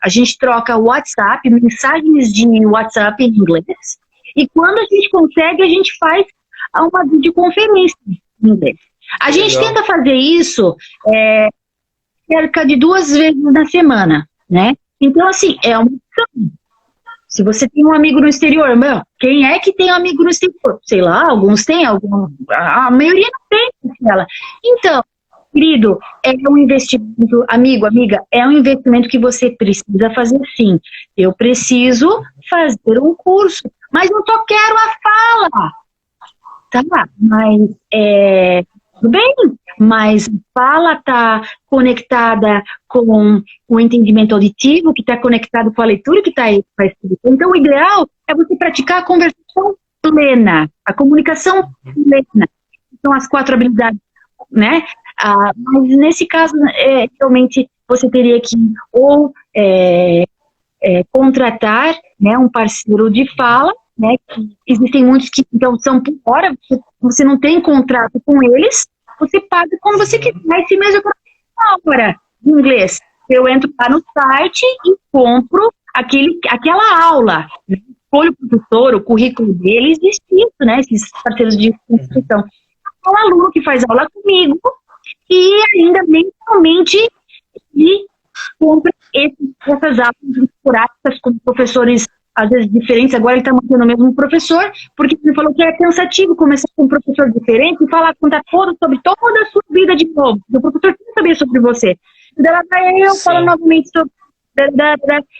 WhatsApp, mensagens de WhatsApp em inglês, e quando a gente consegue, a gente faz uma videoconferência em inglês. A gente tenta fazer isso cerca de 2 vezes na semana, né? Então, assim, é uma opção. Se você tem um amigo no exterior, quem é que tem um amigo no exterior? Sei lá, alguns têm, a maioria não tem. Então, querido, é um investimento, amigo, amiga, é um investimento que você precisa fazer sim. Eu preciso fazer um curso, mas eu só quero a fala. Tá, mas tudo bem, mas a fala está conectada com o entendimento auditivo, que está conectado com a leitura que está aí com a escrita. Então, o ideal é você praticar a conversação plena, a comunicação plena. São as 4 habilidades, né? Mas nesse caso, realmente, você teria que ou contratar, né, um parceiro de fala, né, que existem muitos que então são por hora, você não tem contrato com eles, você paga como você quiser, esse mesmo uma hora de inglês. Eu entro lá no site e compro aquela aula, né, escolho o professor, o currículo dele, existe isso, né, esses parceiros de inscrição. É um aluno que faz aula comigo e ainda mensalmente ele compra essas aulas esporádicas com professores às vezes diferentes. Agora ele está mantendo o mesmo professor, porque ele falou que é cansativo começar com um professor diferente e contar sobre toda a sua vida de novo. O professor quer saber sobre você. Então ela vai, eu falo novamente sobre...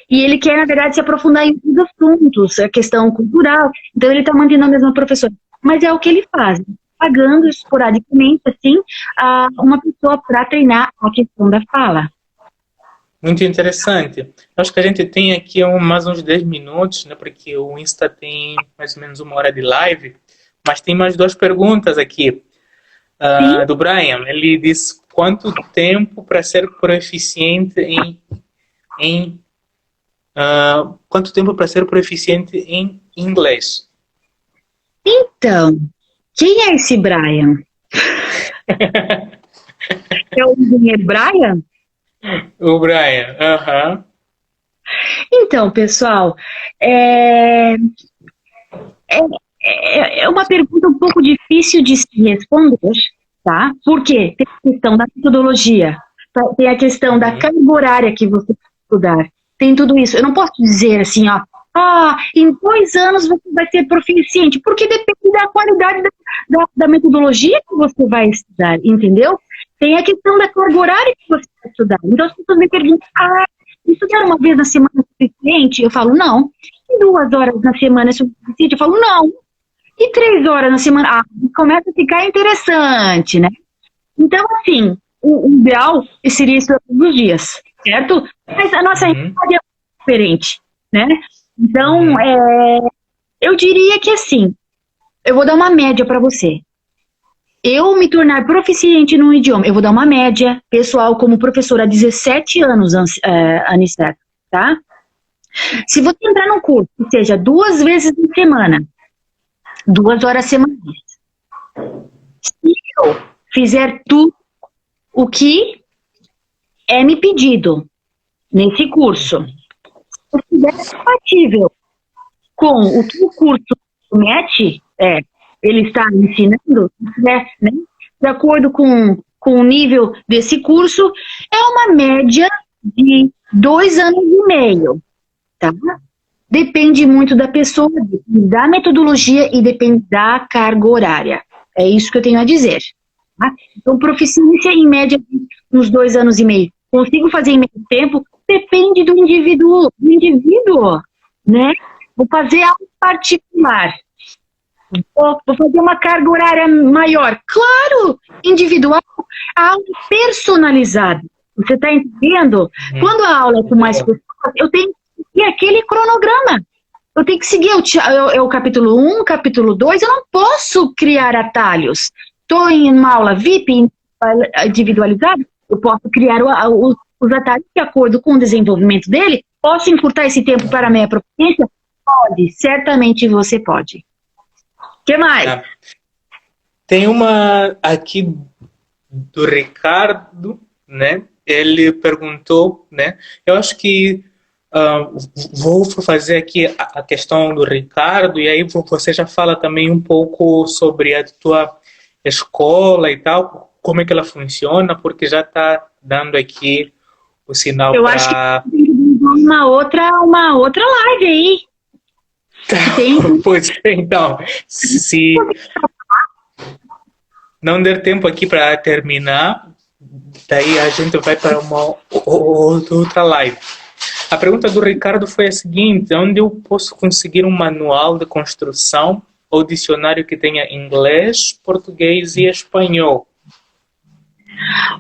E ele quer, na verdade, se aprofundar em muitos assuntos, a questão cultural. Então ele está mantendo a mesma professora. Mas é o que ele faz, pagando esporadicamente, assim, uma pessoa para treinar a questão da fala. Muito interessante. Acho que a gente tem aqui mais uns 10 minutos, né? Porque o Insta tem mais ou menos 1 hora de live. Mas tem mais 2 perguntas aqui. Do Brian. Ele diz quanto tempo para ser proficiente quanto tempo para ser proficiente em inglês? Então, quem é esse Brian? É o engenheiro Brian? O Brian, Então, pessoal, é uma pergunta um pouco difícil de se responder, tá? Por quê? Tem a questão da metodologia, tem a questão da carga horária que você vai estudar, tem tudo isso. Eu não posso dizer assim, em 2 anos você vai ser proficiente, porque depende da qualidade da metodologia que você vai estudar, entendeu? Tem a questão da carga horária que você vai estudar. Então, as pessoas me perguntam, estudar uma vez na semana é suficiente? Eu falo, não. E 2 horas na semana é suficiente? Eu falo, não. E 3 horas na semana? Começa a ficar interessante, né? Então, assim, o ideal seria isso todos os dias, certo? Mas a nossa realidade é diferente, né? Então, eu diria que assim, eu vou dar uma média para você. Eu me tornar proficiente num idioma, eu vou dar uma média pessoal como professora há 17 anos, Aniceta, tá? Se você entrar num curso, que seja 2 vezes na semana, 2 horas semanais, se eu fizer tudo o que é me pedido nesse curso, se estiver compatível com o que o curso promete, ele está ensinando, né, de acordo com o nível desse curso, é uma média de 2 anos e meio, tá? Depende muito da pessoa, da metodologia e depende da carga horária. É isso que eu tenho a dizer. Tá? Então, proficiência em média de uns 2 anos e meio. Consigo fazer em meio tempo? Depende do indivíduo, né? Vou fazer algo particular. Vou fazer uma carga horária maior. Claro, individual, algo personalizado. Você está entendendo? Quando a aula é com mais pessoas, eu tenho que seguir aquele cronograma. Eu tenho que seguir o capítulo 1, capítulo 2, eu não posso criar atalhos. Estou em uma aula VIP individualizada, eu posso criar os atalhos de acordo com o desenvolvimento dele. Posso encurtar esse tempo para a minha proficiência? Pode, certamente você pode. O que mais? Tem uma aqui do Ricardo, né? Ele perguntou, né? Eu acho que vou fazer aqui a questão do Ricardo e aí você já fala também um pouco sobre a tua escola e tal, como é que ela funciona, porque já está dando aqui o sinal para... Eu acho que uma outra live aí. Pois então, se não der tempo aqui para terminar, daí a gente vai para uma outra live. A pergunta do Ricardo foi a seguinte: onde eu posso conseguir um manual de construção ou dicionário que tenha inglês, português e espanhol.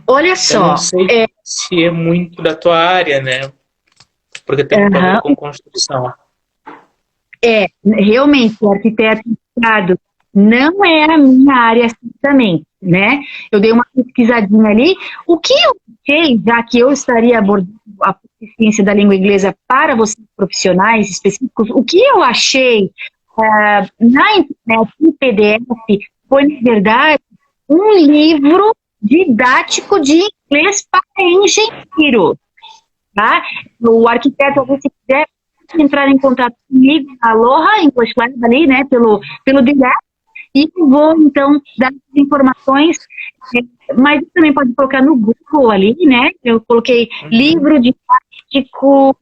Olha Eu não só, sei se é muito da tua área, né? Porque tem muito a ver com construção. realmente, o arquiteto integrado não é a minha área também, né? Eu dei uma pesquisadinha ali. O que eu achei, já que eu estaria abordando a proficiência da língua inglesa para vocês profissionais específicos, o que eu achei na internet, em PDF, foi, na verdade, um livro didático de inglês para engenheiro, tá? O arquiteto, se quiser entrar em contato comigo, na Aloha English Lab ali, né, pelo direct, e vou, então, dar as informações, mas também pode colocar no Google ali, né, eu coloquei livro didático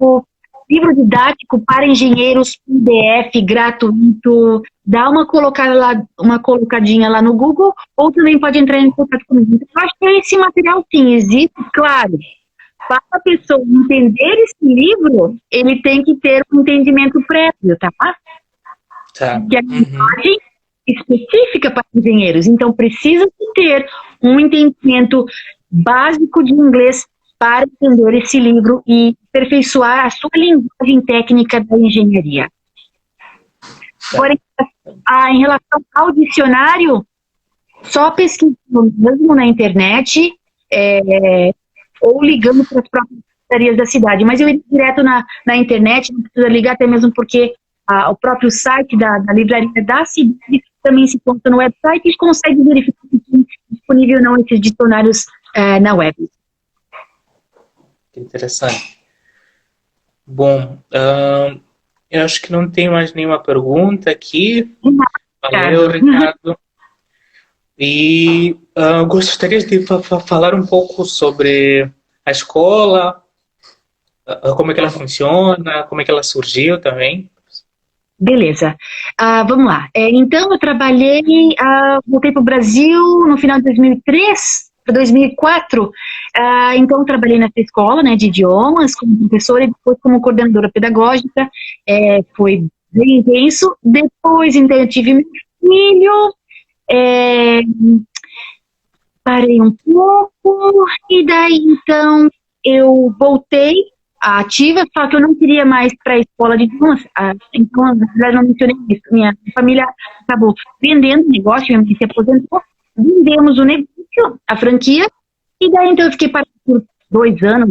para engenheiros PDF gratuito, dá uma colocada lá, uma colocadinha lá no Google, ou também pode entrar em contato comigo. Eu acho que esse material sim existe, claro. Para a pessoa entender esse livro, ele tem que ter um entendimento prévio, tá? Tá. Que é a linguagem específica para engenheiros. Então, precisa ter um entendimento básico de inglês para entender esse livro e aperfeiçoar a sua linguagem técnica da engenharia. Agora, em relação ao dicionário, só pesquisando mesmo na internet, ou ligando para as próprias secretarias da cidade. Mas eu iria direto na internet, não precisa ligar, até mesmo porque o próprio site da livraria da cidade também se encontra no website e consegue verificar se tem disponível ou não esses dicionários na web. Que interessante. Bom, eu acho que não tem mais nenhuma pergunta aqui. Valeu, Ricardo. E gostaria de falar um pouco sobre a escola, como é que ela funciona, como é que ela surgiu também. Beleza. Vamos lá. Então, eu trabalhei, voltei para o Brasil no final de 2003 para 2004. Então, eu trabalhei nessa escola, né, de idiomas, como professora e depois como coordenadora pedagógica. Foi bem intenso. Depois, então, eu tive meu filho, parei um pouco e daí, então, eu voltei ativa, só que eu não queria mais para a escola de idiomas. Então, na verdade, não mencionei isso. Minha família acabou vendendo o negócio, minha mãe se aposentou, vendemos o negócio, a franquia, e daí, então, eu fiquei parada por 2 anos.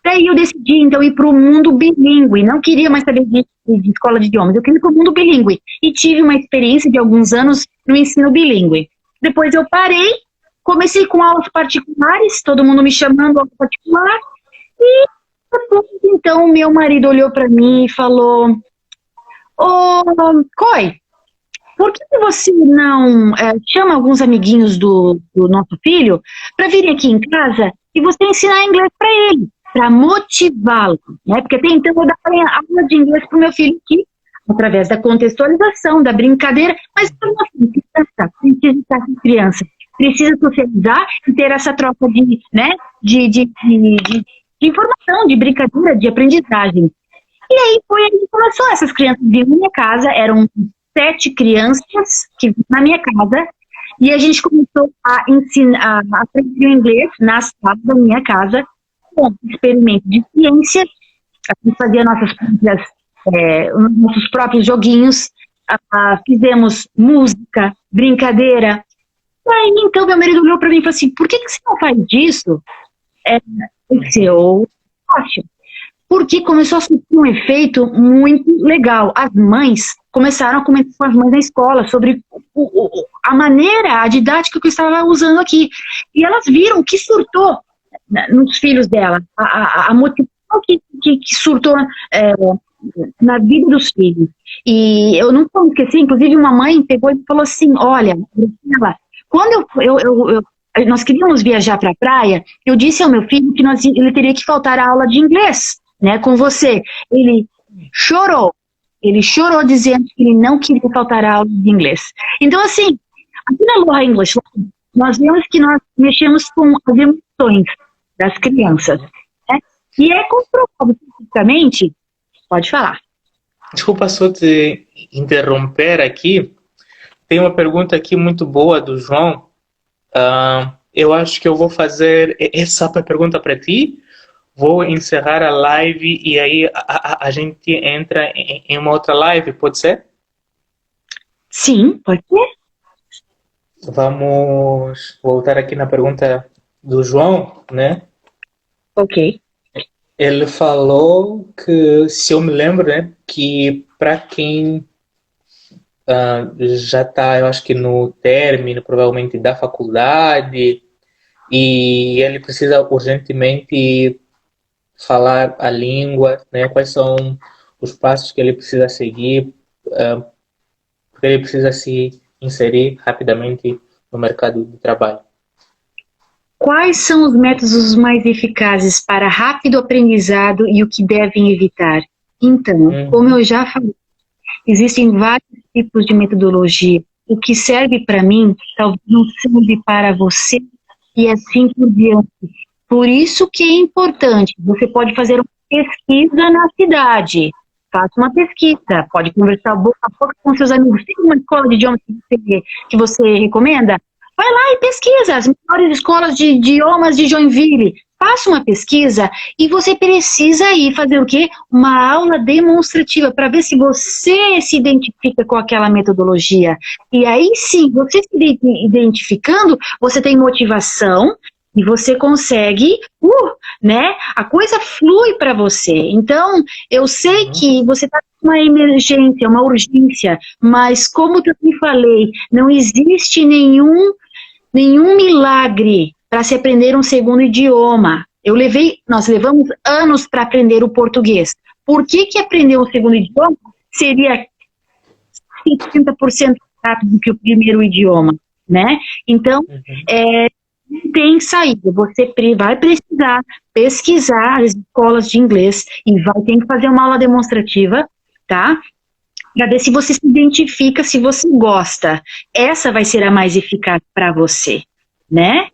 Daí eu decidi, então, ir para o mundo bilíngue. Não queria mais saber de escola de idiomas, eu queria ir para o mundo bilíngue. E tive uma experiência de alguns anos no ensino bilíngue. Depois eu parei, comecei com aulas particulares, todo mundo me chamando aula particular, e depois, então, meu marido olhou para mim e falou: Coy, por que você não chama alguns amiguinhos do nosso filho para virem aqui em casa e você ensinar inglês para ele, para motivá-lo, né? Porque até então eu dava aula de inglês para o meu filho aqui, através da contextualização, da brincadeira, mas precisa estar com criança, precisa socializar e ter essa troca de informação, de brincadeira, de aprendizagem. E aí foi a informação, essas crianças vinham na minha casa, eram 7 crianças que vinham na minha casa, e a gente começou a ensinar, a aprender inglês na sala da minha casa, com experimento de ciência, a gente fazia nossos próprios joguinhos, fizemos música, brincadeira. E aí, então, meu marido olhou para mim e falou assim: por que você não faz disso? Eu acho. Porque começou a surgir um efeito muito legal. As mães começaram a comentar com as mães na escola sobre a maneira, a didática que eu estava usando aqui. E elas viram que surtou nos filhos dela, a motivação que surtou na vida dos filhos. E eu nunca vou esquecer, inclusive uma mãe pegou e falou assim: olha, quando nós queríamos viajar para a praia, eu disse ao meu filho que ele teria que faltar a aula de inglês, né, com você. Ele chorou dizendo que ele não queria faltar a aula de inglês. Então, assim, aqui na Aloha English, nós vemos que nós mexemos com as emoções das crianças, né? E é comprovado cientificamente. Pode falar. Desculpa só te interromper aqui, tem uma pergunta aqui muito boa do João. Eu acho que eu vou fazer essa pergunta para ti. Vou encerrar a live e aí a gente entra em uma outra live, pode ser? Sim, pode ser? Vamos voltar aqui na pergunta do João, né? Ok. Ele falou que, se eu me lembro, né, que para quem já está, eu acho que no término, provavelmente, da faculdade, e ele precisa urgentemente falar a língua, né? Quais são os passos que ele precisa seguir, porque ele precisa se inserir rapidamente no mercado de trabalho. Quais são os métodos mais eficazes para rápido aprendizado e o que devem evitar? Então, como eu já falei, existem vários tipos de metodologia. O que serve para mim, talvez não serve para você, e assim por diante. Por isso que é importante, você pode fazer uma pesquisa na cidade. Faça uma pesquisa, pode conversar boca a boca com seus amigos. Tem uma escola de idiomas que você recomenda? Vai lá e pesquisa as melhores escolas de idiomas de Joinville. Faça uma pesquisa e você precisa ir fazer o quê? Uma aula demonstrativa para ver se você se identifica com aquela metodologia. E aí sim, você se identificando, você tem motivação e você consegue, né? A coisa flui para você. Então, eu sei que você está com uma emergência, uma urgência, mas como eu também falei, não existe nenhum milagre para se aprender um segundo idioma. Nós levamos anos para aprender o português. Por que aprender um segundo idioma seria 50% rápido do que o primeiro idioma, né? Então, tem saída. Você vai precisar pesquisar as escolas de inglês e vai ter que fazer uma aula demonstrativa, tá? Para ver se você se identifica, se você gosta. Essa vai ser a mais eficaz para você, né?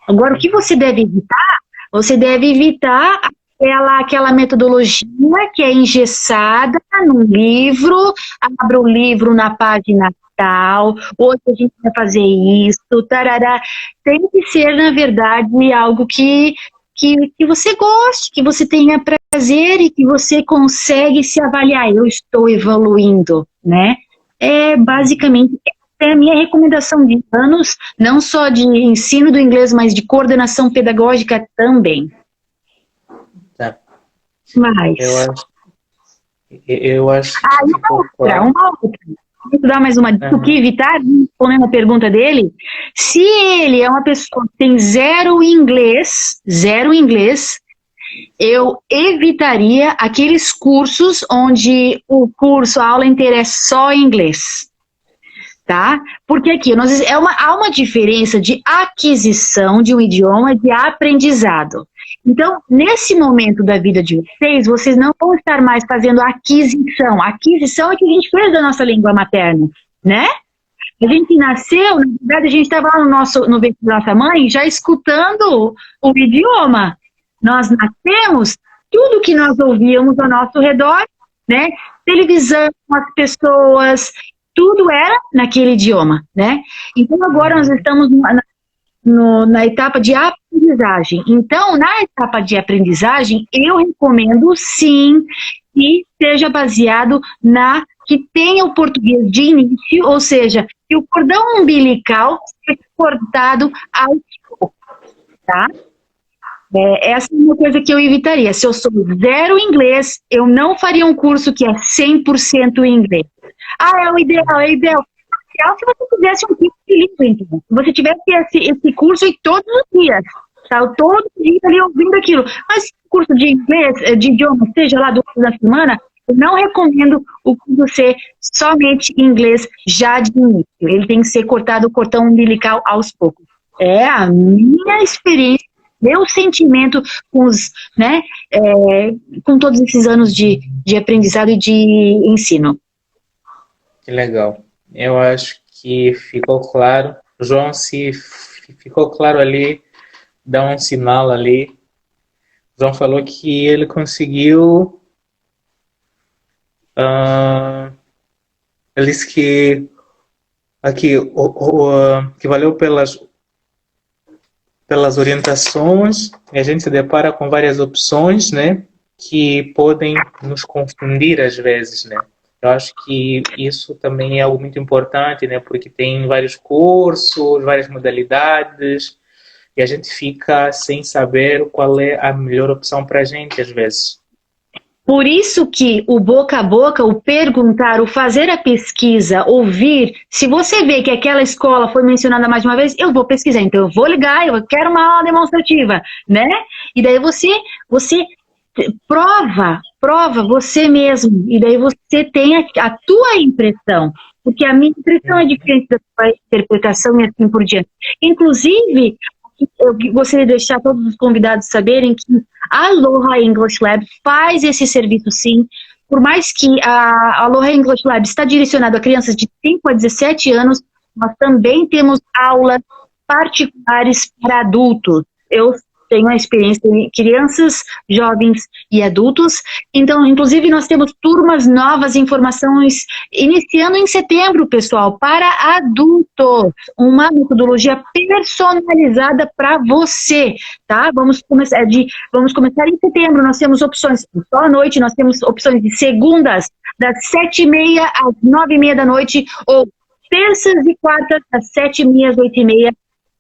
Agora, o que você deve evitar? Você deve evitar aquela metodologia que é engessada num livro, abra o livro na página tal, hoje a gente vai fazer isso, tarará. Tem que ser, na verdade, algo que você goste, que você tenha prazer e que você consegue se avaliar. Eu estou evoluindo, né? Basicamente, é a minha recomendação de anos, não só de ensino do inglês, mas de coordenação pedagógica também. Tá. Mas... Eu acho que ficou claro. Uma outra. Vou dar mais uma dica. O que evitar, respondendo a pergunta dele, se ele é uma pessoa que tem zero inglês, eu evitaria aqueles cursos onde a aula inteira é só inglês. Tá? Porque aqui há uma diferença de aquisição de um idioma e de aprendizado. Então, nesse momento da vida de vocês não vão estar mais fazendo aquisição. Aquisição é que a gente fez da nossa língua materna, né? A gente nasceu, na verdade, a gente estava lá no ventre da nossa mãe já escutando o idioma. Nós nascemos, tudo que nós ouvíamos ao nosso redor, né? Televisão, as pessoas, tudo era naquele idioma, né? Então agora nós estamos na etapa de aprendizagem. Então, na etapa de aprendizagem, eu recomendo sim que seja baseado que tenha o português de início, ou seja, que o cordão umbilical seja cortado aos poucos, tá? Essa é uma coisa que eu evitaria. Se eu sou zero inglês, eu não faria um curso que é 100% inglês. É o ideal, é o ideal. Se você fizesse um curso de língua, então. Se você tivesse esse curso todos os dias, tá? Todo dia ali ouvindo aquilo. Mas se o curso de inglês, de idioma, seja lá 2 vezes na semana, eu não recomendo o curso ser somente inglês já de início. Ele tem que ser cortado o cordão umbilical aos poucos. É a minha experiência, meu sentimento com com todos esses anos de aprendizado e de ensino. Que legal. Eu acho que ficou claro. João, se ficou claro ali, dá um sinal ali. João falou que ele conseguiu. Ele disse que Aqui, que valeu pelas orientações, e a gente se depara com várias opções, né, que podem nos confundir às vezes, né. Eu acho que isso também é algo muito importante, né, porque tem vários cursos, várias modalidades, e a gente fica sem saber qual é a melhor opção para a gente às vezes. Por isso que o boca a boca, o perguntar, o fazer a pesquisa, ouvir, se você vê que aquela escola foi mencionada mais uma vez, eu vou pesquisar, então eu vou ligar, eu quero uma aula demonstrativa, né? E daí você prova você mesmo, e daí você tem a tua impressão, porque a minha impressão é diferente da sua interpretação e assim por diante. Inclusive, eu gostaria de deixar todos os convidados saberem que a Aloha English Lab faz esse serviço sim, por mais que a Aloha English Lab está direcionado a crianças de 5 a 17 anos, nós também temos aulas particulares para adultos. Eu tenho a experiência em crianças, jovens e adultos, então, inclusive, nós temos turmas novas, informações, iniciando em setembro, pessoal, para adultos, uma metodologia personalizada para você, tá? Vamos começar em setembro, nós temos opções só à noite, nós temos opções de segundas, das 7h30 às 9h30 da noite, ou terças e quartas, das 7h30 às 8h30.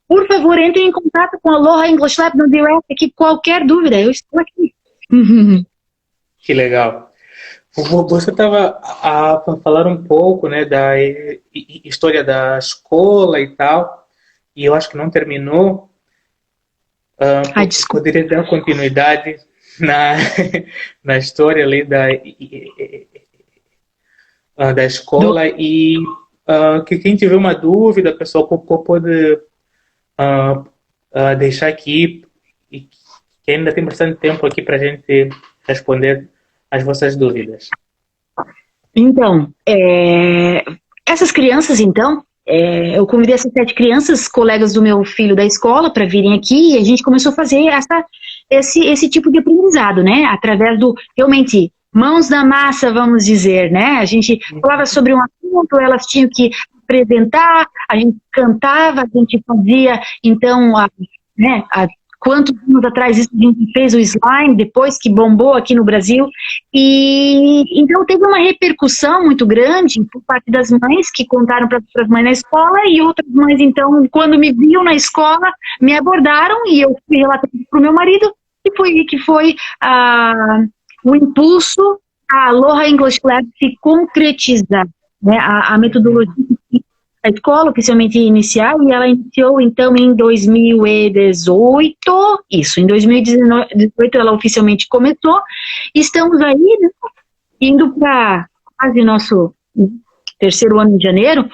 Por favor, entre em contato com a Aloha English Lab no direct aqui, qualquer dúvida, eu estou aqui. Que legal. Você estava a falar um pouco, né, da história da escola e tal, e eu acho que não terminou. Ai, desculpa. Poderia dar continuidade na, na história ali da escola e que quem tiver uma dúvida, pessoal, pode deixar aqui, e que ainda tem bastante tempo aqui para a gente responder as vossas dúvidas. Então, essas crianças, então, eu convidei essas 7 crianças, colegas do meu filho da escola, para virem aqui, e a gente começou a fazer esse tipo de aprendizado, né? Através do, realmente, mãos na massa, vamos dizer, né? A gente falava sobre um assunto, elas tinham que apresentar, a gente cantava, a gente fazia, então, quantos anos atrás isso a gente fez o slime, depois que bombou aqui no Brasil, e então teve uma repercussão muito grande por parte das mães que contaram para as mães na escola, e outras mães, então, quando me viam na escola, me abordaram, e eu fui relatar para o meu marido, e que foi o impulso a Aloha English Lab se concretizar, né, a metodologia, a escola oficialmente inicial, e ela iniciou então em 2018, isso, em 2018 ela oficialmente começou, estamos aí, né, indo para quase nosso terceiro ano de janeiro,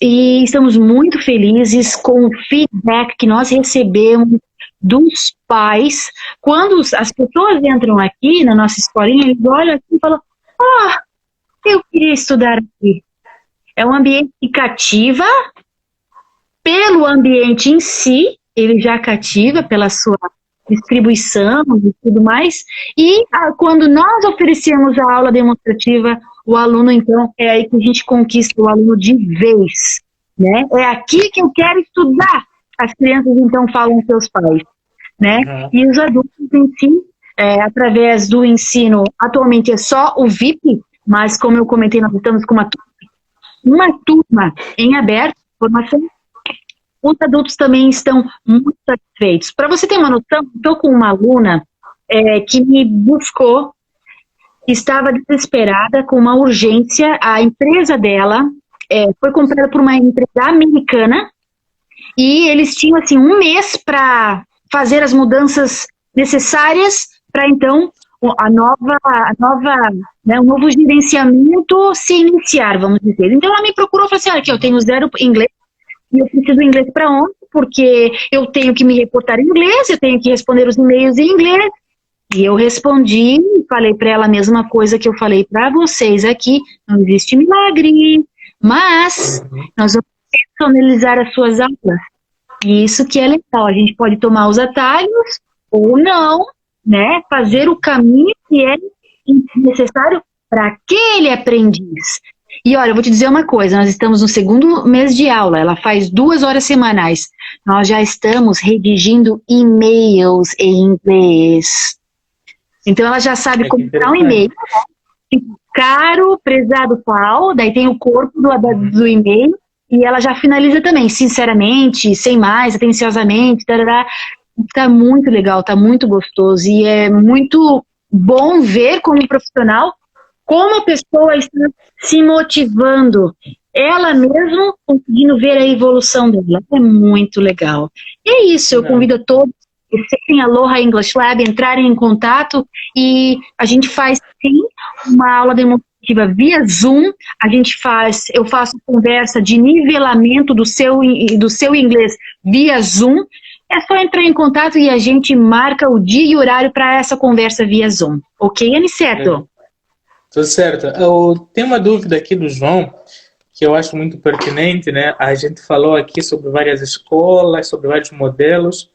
e estamos muito felizes com o feedback que nós recebemos dos pais, quando as pessoas entram aqui na nossa escolinha, eles olham aqui e falam, eu queria estudar aqui. É um ambiente que cativa, pelo ambiente em si, ele já cativa pela sua distribuição e tudo mais, e quando nós oferecemos a aula demonstrativa, o aluno, então, é aí que a gente conquista o aluno de vez, né? É aqui que eu quero estudar. As crianças, então, falam com seus pais, né? E os adultos em si, através do ensino, atualmente é só o VIP, mas como eu comentei, nós estamos com uma turma em aberto, formação. Os adultos também estão muito satisfeitos. Para você ter uma noção, estou com uma aluna que me buscou, estava desesperada, com uma urgência. A empresa dela foi comprada por uma empresa americana e eles tinham assim, um mês para fazer as mudanças necessárias para então né, um novo gerenciamento se iniciar, vamos dizer. Então ela me procurou e falou assim, olha aqui, eu tenho 0 inglês, e eu preciso de inglês para ontem, porque eu tenho que me reportar em inglês, eu tenho que responder os e-mails em inglês. E eu respondi e falei para ela a mesma coisa que eu falei para vocês aqui, não existe milagre, mas nós vamos personalizar as suas aulas. E isso que é legal, a gente pode tomar os atalhos ou não, né, fazer o caminho que é necessário para aquele aprendiz. E olha, eu vou te dizer uma coisa, nós estamos no segundo mês de aula, ela faz 2 horas semanais. Nós já estamos redigindo e-mails em inglês. Então ela já sabe É que como dar um interessante. e-mail, caro, prezado tal, daí tem o corpo do e-mail, e ela já finaliza também, sinceramente, sem mais, atenciosamente, tarará. Tá muito legal, tá muito gostoso, e é muito bom ver como profissional como a pessoa está se motivando, ela mesma conseguindo ver a evolução dela. É muito legal. E é isso, eu Não, convido a todos que acessem a Aloha English Lab, entrarem em contato e a gente faz sim uma aula demonstrativa via Zoom. Eu faço conversa de nivelamento do seu inglês via Zoom. É só entrar em contato e a gente marca o dia e horário para essa conversa via Zoom. Ok, é, Aniceto? tudo certo. Eu tenho uma dúvida aqui do João, que eu acho muito pertinente, né? A gente falou aqui sobre várias escolas, sobre vários modelos,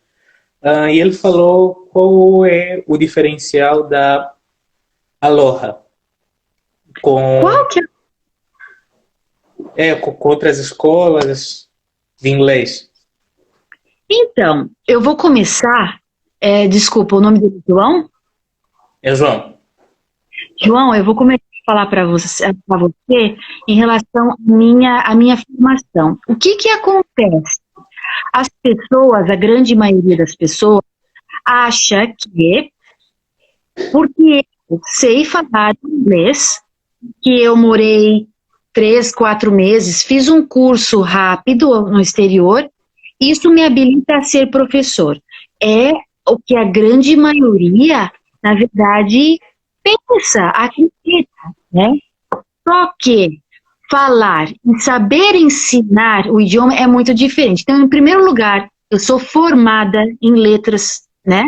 e ele falou qual é o diferencial da Aloha com, Qual que é? com outras escolas de inglês. Então, eu vou começar. Desculpa, o nome dele é João? É, João. João, eu vou começar a falar para você em relação à minha formação. O que que acontece? As pessoas, a grande maioria das pessoas, acha que porque eu sei falar inglês, que eu morei 3, 4 meses, fiz um curso rápido no exterior, isso me habilita a ser professor. É o que a grande maioria, na verdade, pensa, acredita, né? Só que falar e saber ensinar o idioma é muito diferente. Então, em primeiro lugar, eu sou formada em letras, né?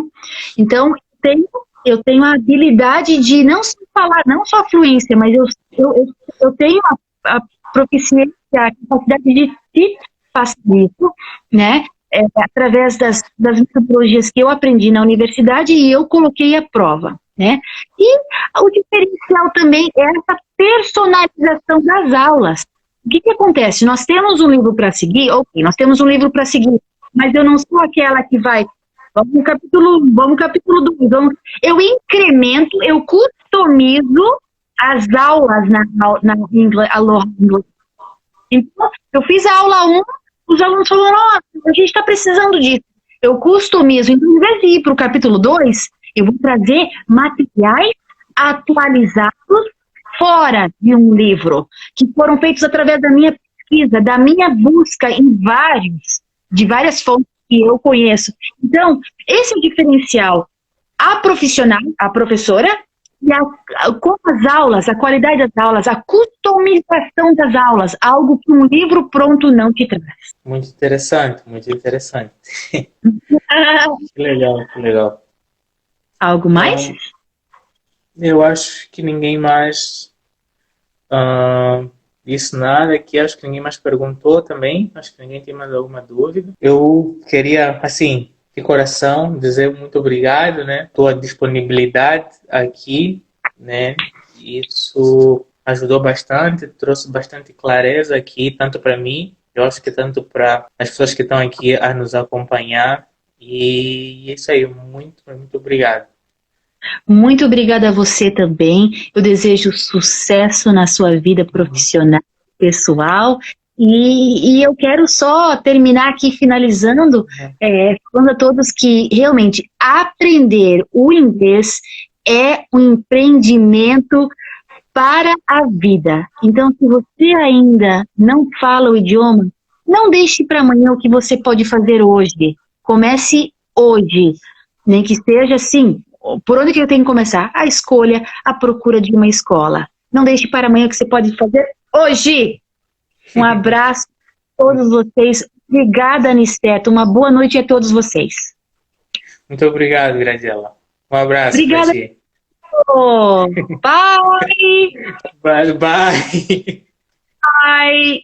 Então, tenho, eu tenho a habilidade de não só falar, não só a fluência, mas eu tenho a proficiência, a capacidade de se fazer isso, né? Através das metodologias que eu aprendi na universidade e eu coloquei à prova, né? E o diferencial também é essa personalização das aulas. O que que acontece? Nós temos um livro para seguir, ok, nós temos um livro para seguir, mas eu não sou aquela que vai, vamos no capítulo 2, eu incremento, eu customizo as aulas na Aloha English. Então, eu fiz a aula 1, os alunos falaram, nossa, a gente está precisando disso. Eu customizo, então, em vez de ir para o capítulo 2, eu vou trazer materiais atualizados fora de um livro, que foram feitos através da minha pesquisa, da minha busca de várias fontes que eu conheço. Então, esse é o diferencial. A profissional, a professora, com as aulas, a qualidade das aulas, a customização das aulas, algo que um livro pronto não te traz. Muito interessante, muito interessante. Que legal, que legal. Algo mais? Eu acho que ninguém mais disse nada aqui, acho que ninguém mais perguntou também, acho que ninguém tem mais alguma dúvida. Eu queria, assim, de coração, dizer muito obrigado, né, tua disponibilidade aqui, né, isso ajudou bastante, trouxe bastante clareza aqui, tanto para mim, eu acho que tanto para as pessoas que estão aqui a nos acompanhar, e é isso aí, muito, muito obrigado. Muito obrigada a você também. Eu desejo sucesso na sua vida profissional, pessoal. E eu quero só terminar aqui finalizando, falando a todos que realmente aprender o inglês é um empreendimento para a vida. Então, se você ainda não fala o idioma, não deixe para amanhã o que você pode fazer hoje. Comece hoje, nem que seja assim. Por onde que eu tenho que começar? A escolha, a procura de uma escola. Não deixe para amanhã o que você pode fazer hoje. Um abraço a todos vocês. Obrigada, Aniceto. Uma boa noite a todos vocês. Muito obrigado, Graziela. Um abraço para Obrigada. ti. Bye. Bye, bye. Bye.